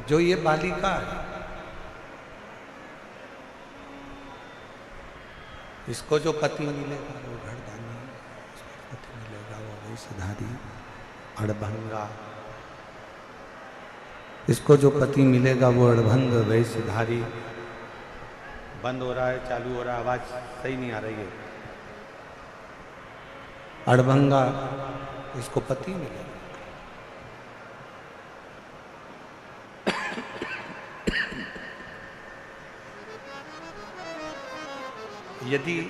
जो ये बालिका है, इसको जो पति मिलेगा वो घरदानी, इसको पति मिलेगा वो वैश्यधारी अड़भंगा, इसको जो पति मिलेगा वो अड़भंग वैश्यधारी। बंद हो रहा है, चालू हो रहा है, आवाज सही नहीं आ रही है। अड़भंगा इसको पति मिलेगा। यदि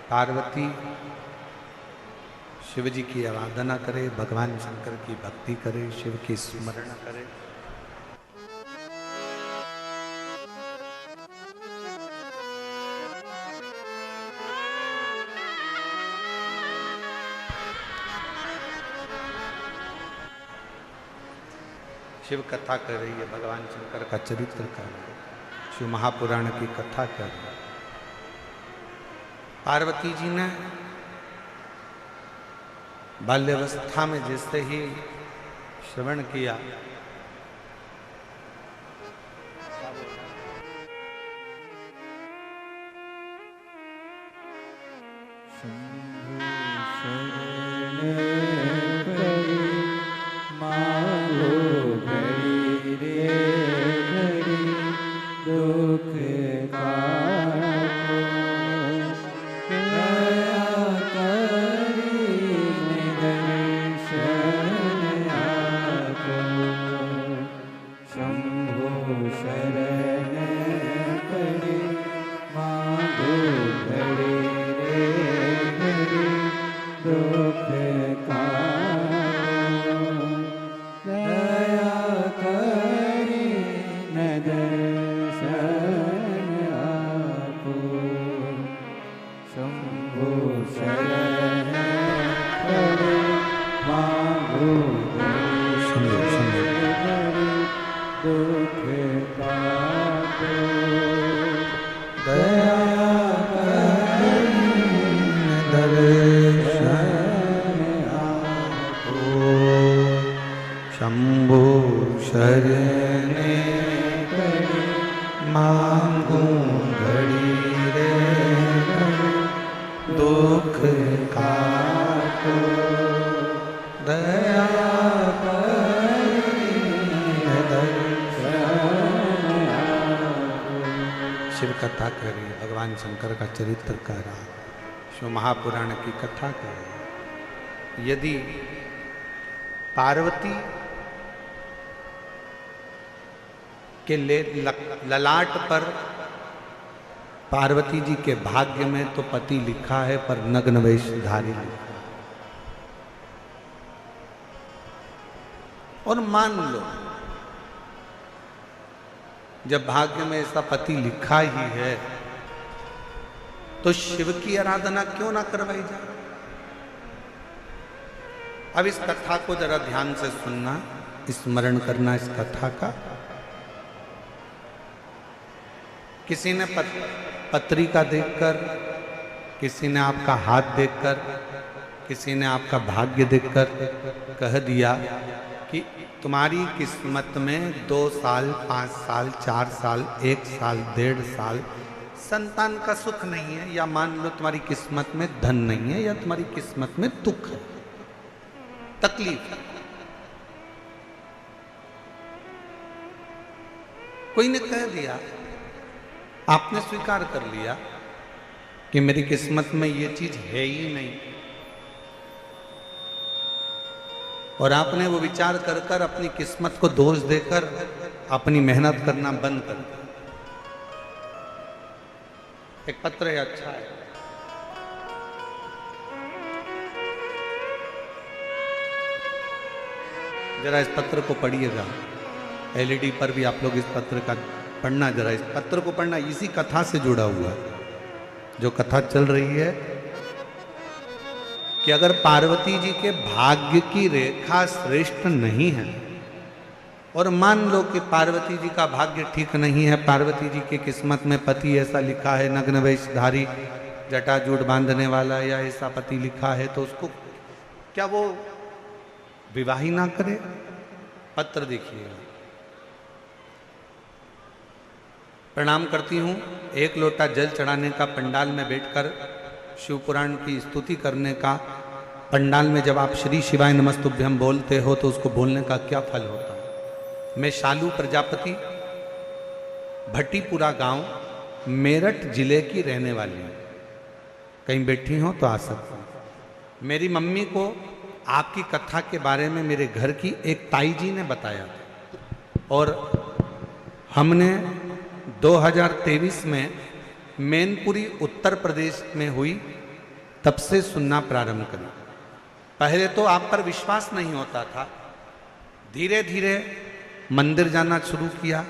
पार्वती शिव जी की आराधना करे, भगवान शंकर की भक्ति करे, शिव की स्मरण करे, शिव कथा कर रही है, भगवान शंकर का चरित्र कर रही है, शिव महापुराण की कथा कर रही है। पार्वती जी ने बाल्यावस्था में जैसे ही श्रवण किया, शरण पड़े मांगो घड़ी रे घड़ी दुख का दया करी न दर्शन आपो शंभो शरण पड़े मांगो दुख काटो दया दर्शन आपो शंभो शरण मांगू घड़ी रे दुख काटो दया शिव कथा करी, भगवान शंकर का चरित्र कह रहा, शिव महापुराण की कथा कह रहा। यदि पार्वती के ललाट पर पार्वती जी के भाग्य में तो पति लिखा है, पर नग्न वेशधारी लिखा है। और मान लो जब भाग्य में ऐसा पति लिखा ही है तो शिव की आराधना क्यों ना करवाई जाए। अब इस कथा को जरा ध्यान से सुनना, स्मरण करना इस कथा का। किसी ने पत्रिका देखकर, किसी ने आपका हाथ देखकर, किसी ने आपका भाग्य देखकर कह दिया कि तुम्हारी किस्मत में 2 साल, 5 साल, 4 साल, 1 साल, 1.5 साल संतान का सुख नहीं है, या मान लो तुम्हारी किस्मत में धन नहीं है, या तुम्हारी किस्मत में दुख है, तकलीफ है। कोई ने कह दिया, आपने स्वीकार कर लिया कि मेरी किस्मत में ये चीज है ही नहीं, और आपने वो विचार कर कर अपनी किस्मत को दोष देकर अपनी मेहनत करना बंद कर दिया। एक पत्र है, अच्छा है, जरा इस पत्र को पढ़िएगा। एलईडी पर भी आप लोग इस पत्र का पढ़ना, जरा इस पत्र को पढ़ना, इसी कथा से जुड़ा हुआ जो कथा चल रही है कि अगर पार्वती जी के भाग्य की रेखा श्रेष्ठ नहीं है, और मान लो कि पार्वती जी का भाग्य ठीक नहीं है, पार्वती जी की किस्मत में पति ऐसा लिखा है, नग्न वेशधारी, जटाजूट बांधने वाला, या ऐसा पति लिखा है, तो उसको क्या वो विवाह ही ना करे। पत्र देखिएगा। प्रणाम करती हूँ। 1 लोटा जल चढ़ाने का, पंडाल में बैठकर शिव पुराण की स्तुति करने का, पंडाल में जब आप श्री शिवाय नमस्तुभ्यम बोलते हो तो उसको बोलने का क्या फल होता है। मैं शालू प्रजापति, भट्टीपुरा गांव, मेरठ जिले की रहने वाली हूँ। कहीं बैठी हो तो आ सकती हूँ। मेरी मम्मी को आपकी कथा के बारे में मेरे घर की एक ताई जी ने बताया था, और हमने 2023 में मैनपुरी उत्तर प्रदेश में हुई तब से सुनना प्रारंभ करी। पहले तो आप पर विश्वास नहीं होता था, धीरे धीरे मंदिर जाना शुरू किया,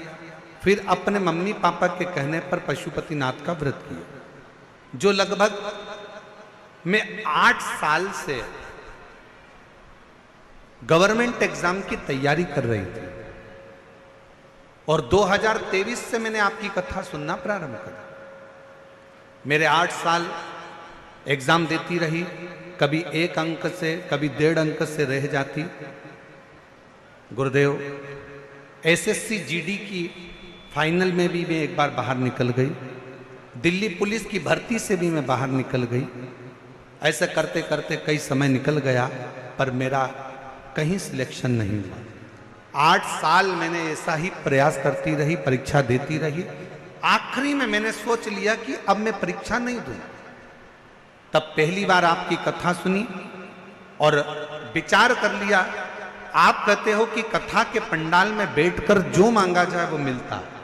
फिर अपने मम्मी पापा के कहने पर पशुपतिनाथ का व्रत किया, जो लगभग मैं 8 साल से गवर्नमेंट एग्जाम की तैयारी कर रही थी, और 2023 से मैंने आपकी कथा सुनना प्रारंभ करा। मेरे 8 साल एग्जाम देती रही, कभी 1 अंक से, कभी 1.5 अंक से रह जाती। गुरुदेव, एसएससी जीडी की फाइनल में भी मैं एक बार बाहर निकल गई, दिल्ली पुलिस की भर्ती से भी मैं बाहर निकल गई। ऐसे करते करते कई समय निकल गया, पर मेरा कहीं सिलेक्शन नहीं हुआ। 8 साल मैंने ऐसा ही प्रयास करती रही, परीक्षा देती रही। आखिरी में मैंने सोच लिया कि अब मैं परीक्षा नहीं दूं। तब पहली बार आपकी कथा सुनी और विचार कर लिया आप कहते हो कि कथा के पंडाल में बैठकर जो मांगा जाए वो मिलता है।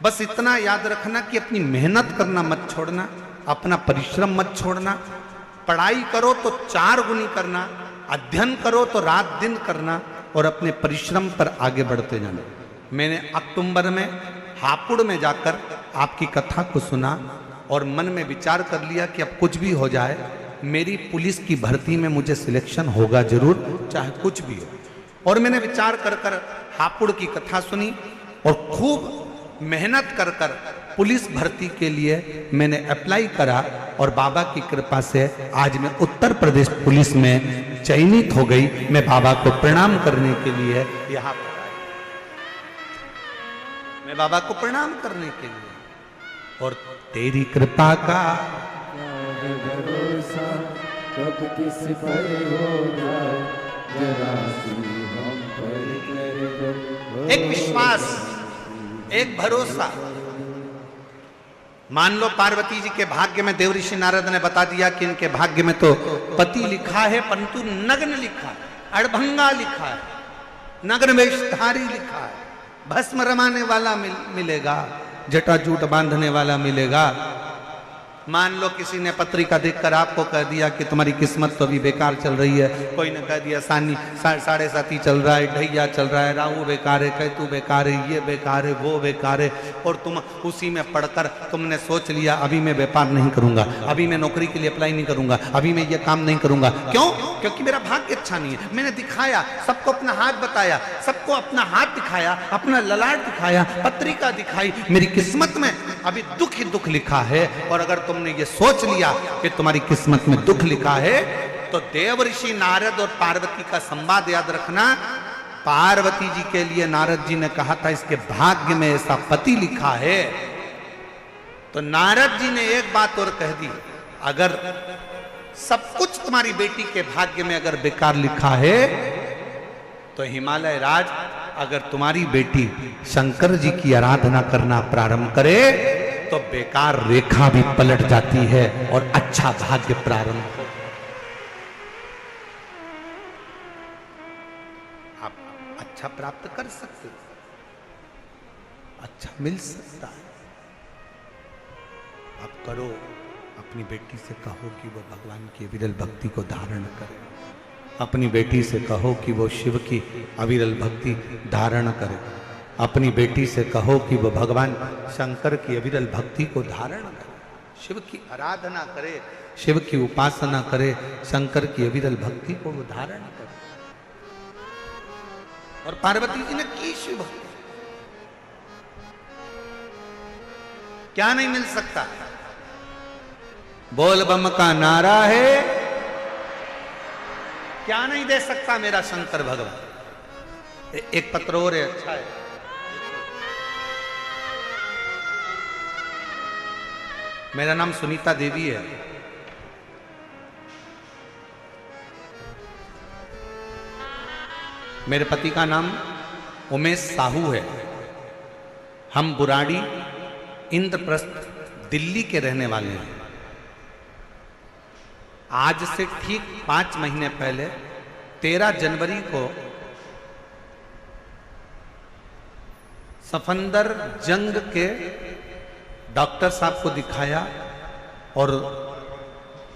बस इतना याद रखना कि अपनी मेहनत करना मत छोड़ना, अपना परिश्रम मत छोड़ना। पढ़ाई करो तो 4 गुनी करना, अध्ययन करो तो रात दिन करना और अपने परिश्रम पर आगे बढ़ते जाना। मैंने अक्टूबर में हापुड़ में जाकर आपकी कथा को सुना और मन में विचार कर लिया कि अब कुछ भी हो जाए, मेरी पुलिस की भर्ती में मुझे सिलेक्शन होगा जरूर, चाहे कुछ भी हो। और मैंने विचार कर कर हापुड़ की कथा सुनी और खूब मेहनत कर कर पुलिस भर्ती के लिए मैंने अप्लाई करा और बाबा की कृपा से आज मैं उत्तर प्रदेश पुलिस में चयनित हो गई। मैं बाबा को प्रणाम करने के लिए यहाँ पर आया, मैं बाबा को प्रणाम करने के लिए। और तेरी कृपा का भरोसा कब किस पर होगा, जरा सी हम पर कर दो। एक विश्वास, एक भरोसा। मान लो पार्वती जी के भाग्य में देव ऋषि नारद ने बता दिया कि इनके भाग्य में तो पति लिखा है, परंतु नग्न लिखा है, अड़भंगा लिखा है, नग्न वेशधारी लिखा है, भस्म रमाने वाला मिलेगा, जटाजूट बांधने वाला मिलेगा। मान लो किसी ने पत्रिका देखकर आपको कह दिया कि तुम्हारी किस्मत तो अभी बेकार चल रही है, कोई ने कह दिया सानी 7.5 चल रहा है, ढैया चल रहा है, राहु बेकार है, केतु बेकार है, ये बेकार है, वो बेकार है, और तुम उसी में पढ़कर तुमने सोच लिया अभी मैं व्यापार नहीं करूंगा, अभी मैं नौकरी के लिए अप्लाई नहीं करूंगा, अभी मैं ये काम नहीं करूंगा। क्यों? क्योंकि मेरा भाग्य अच्छा नहीं है। मैंने दिखाया, सबको अपना हाथ बताया, सबको अपना हाथ दिखाया, अपना ललाट दिखाया, पत्रिका दिखाई, मेरी किस्मत में अभी दुख ही दुख लिखा है। और अगर तुमने ये सोच लिया कि तुम्हारी किस्मत में दुख लिखा है, तो देव ऋषि नारद और पार्वती का संवाद याद रखना। पार्वती जी के लिए नारद जी ने कहा था इसके भाग्य में ऐसा पति लिखा है, तो नारद जी ने एक बात और कह दी, अगर सब कुछ तुम्हारी बेटी के भाग्य में अगर बेकार लिखा है, तो हिमालय राज अगर तुम्हारी बेटी शंकर जी की आराधना करना प्रारंभ करे तो बेकार रेखा भी पलट जाती है और अच्छा भाग्य प्रारंभ हो। आप अच्छा प्राप्त कर सकते हो, अच्छा मिल सकता है। आप करो, अपनी बेटी से कहो कि वो भगवान की विरल भक्ति को धारण करे, अपनी बेटी से कहो कि वो शिव की अविरल भक्ति धारण करे, अपनी बेटी से कहो कि वो भगवान शंकर की अविरल भक्ति को धारण करे, शिव की आराधना करे, शिव की उपासना करे, शंकर की अविरल भक्ति को वो धारण करे। और पार्वती जी ने की शिव भक्ति, क्या नहीं मिल सकता? बोल बम का नारा है, क्या नहीं दे सकता मेरा शंकर भगवान। एक पत्र और है, अच्छा है, मेरा नाम सुनीता देवी है। मेरे पति का नाम उमेश साहू है। हम बुराड़ी इंद्रप्रस्थ दिल्ली के रहने वाले हैं। आज से ठीक 5 महीने पहले 13 जनवरी को सफंदर जंग के डॉक्टर साहब को दिखाया और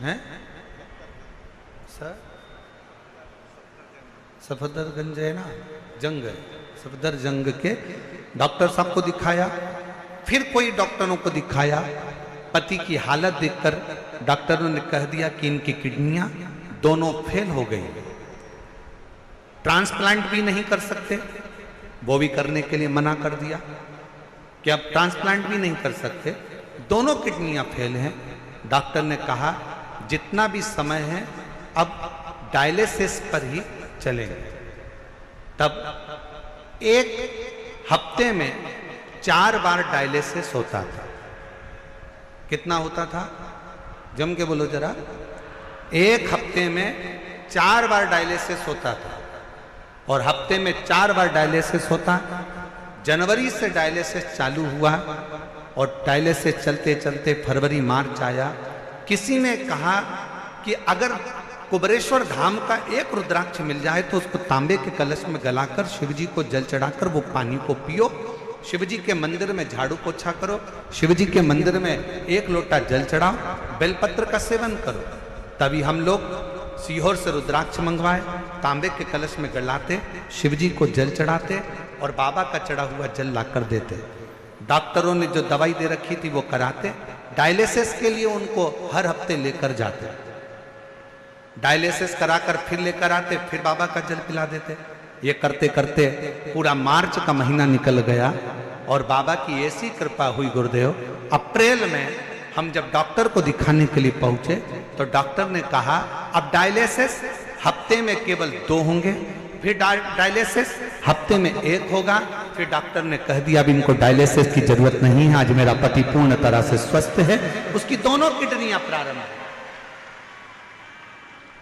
हैं सर सफदरगंज है ना, जंग है, सफदर जंग के डॉक्टर साहब को दिखाया। फिर कोई डॉक्टरों को दिखाया। पति की हालत देखकर डॉक्टरों ने कह दिया कि इनकी किडनियां दोनों फेल हो गई, ट्रांसप्लांट भी नहीं कर सकते। वो भी करने के लिए मना कर दिया कि अब ट्रांसप्लांट भी नहीं कर सकते, दोनों किडनियां फेल हैं। डॉक्टर ने कहा जितना भी समय है अब डायलिसिस पर ही चलेंगे। तब एक हफ्ते में 4 बार डायलिसिस होता था। कितना होता था? जम के बोलो जरा। एक हफ्ते में 4 बार डायलिसिस होता था और हफ्ते में 4 बार डायलिसिस होता। जनवरी से डायलिसिस चालू हुआ और डायलिसिस चलते चलते फरवरी मार्च आया। किसी ने कहा कि अगर कुबरेश्वर धाम का एक रुद्राक्ष मिल जाए तो उसको तांबे के कलश में गलाकर शिव जी को जल चढ़ाकर वो पानी को पियो। शिव जी के मंदिर में झाड़ू पोछा करो, शिव जी के मंदिर में एक लोटा जल चढ़ाओ, बेलपत्र का सेवन करो। तभी हम लोग सीहोर से रुद्राक्ष मंगवाए, तांबे के कलश में गलाते, शिव जी को जल चढ़ाते और बाबा का चढ़ा हुआ जल लाकर देते। डॉक्टरों ने जो दवाई दे रखी थी वो कराते। डायलिसिस के लिए उनको हर हफ्ते लेकर जाते, डायलिसिस कराकर फिर लेकर आते, फिर बाबा का जल पिला देते। ये करते करते पूरा मार्च का महीना निकल गया और बाबा की ऐसी कृपा हुई गुरुदेव, अप्रैल में हम जब डॉक्टर को दिखाने के लिए पहुंचे तो डॉक्टर ने कहा अब डायलिसिस हफ्ते में केवल 2 होंगे, फिर डायलिसिस हफ्ते में 1 होगा। फिर डॉक्टर ने कह दिया अब इनको डायलिसिस की जरूरत नहीं है, आज मेरा पति पूर्ण तरह से स्वस्थ है। उसकी दोनों किडनियां प्रारंभ है,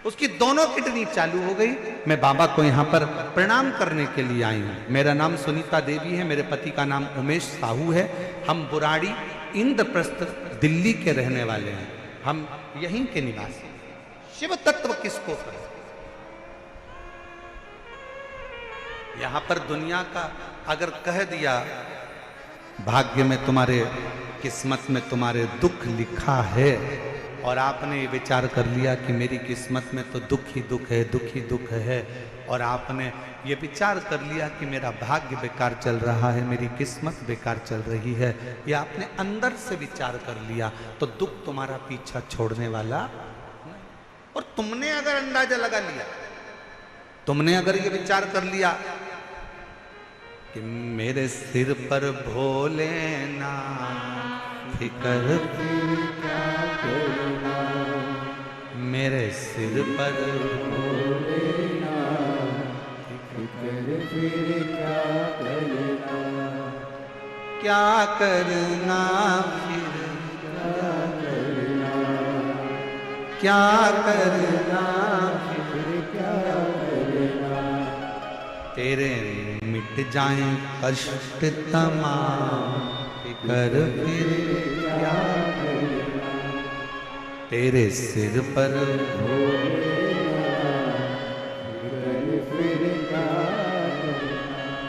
उसकी दोनों किडनी चालू हो गई। मैं बाबा को यहाँ पर प्रणाम करने के लिए आई हूँ। मेरा नाम सुनीता देवी है, मेरे पति का नाम उमेश साहू है। हम बुराड़ी इंद्रप्रस्थ दिल्ली के रहने वाले हैं, हम यहीं के निवासी। शिव तत्व किसको कहे? यहां पर दुनिया का अगर कह दिया भाग्य में तुम्हारे, किस्मत में तुम्हारे दुख लिखा है और आपने ये विचार कर लिया कि मेरी किस्मत में तो दुख ही दुख है, दुख ही दुख है, और आपने ये विचार कर लिया कि मेरा भाग्य बेकार चल रहा है, मेरी किस्मत बेकार चल रही है, ये आपने अंदर से विचार कर लिया तो दुख तुम्हारा पीछा छोड़ने वाला। और तुमने अगर अंदाजा लगा लिया, तुमने अगर ये विचार कर लिया कि मेरे सिर पर भोलेनाथ फिकर क्या करना, मेरे सिर पर फिक्र फिर क्या करना, क्या करना फिर क्या करना फिर क्या करना, तेरे मिट जाए कष्ट तमाम फिकर फिर क्या करना, तेरे सिर पर फिक्र फिर क्या करना,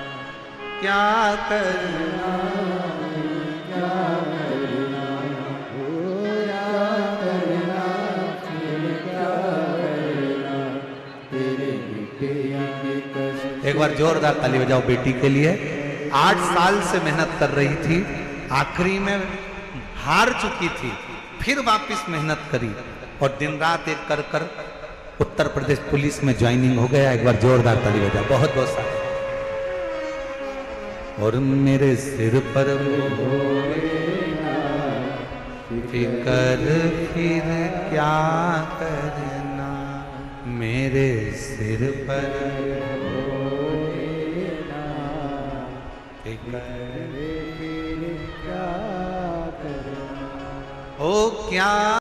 क्या करना क्या करना, क्या करना फिर क्या करना, तेरे मिटे आगे कष्ट। एक बार जोरदार ताली बजाओ बेटी के लिए। 8 साल से मेहनत कर रही थी, आखिरी में हार चुकी थी, फिर वापस मेहनत करी और दिन रात एक कर कर उत्तर प्रदेश पुलिस में ज्वाइनिंग हो गया। एक बार जोरदार ताली बजाओ, बहुत बहुत सारा। और मेरे सिर पर फिकर फिर क्या करना, मेरे सिर पर फिकर फिर क्या करना, ओ क्या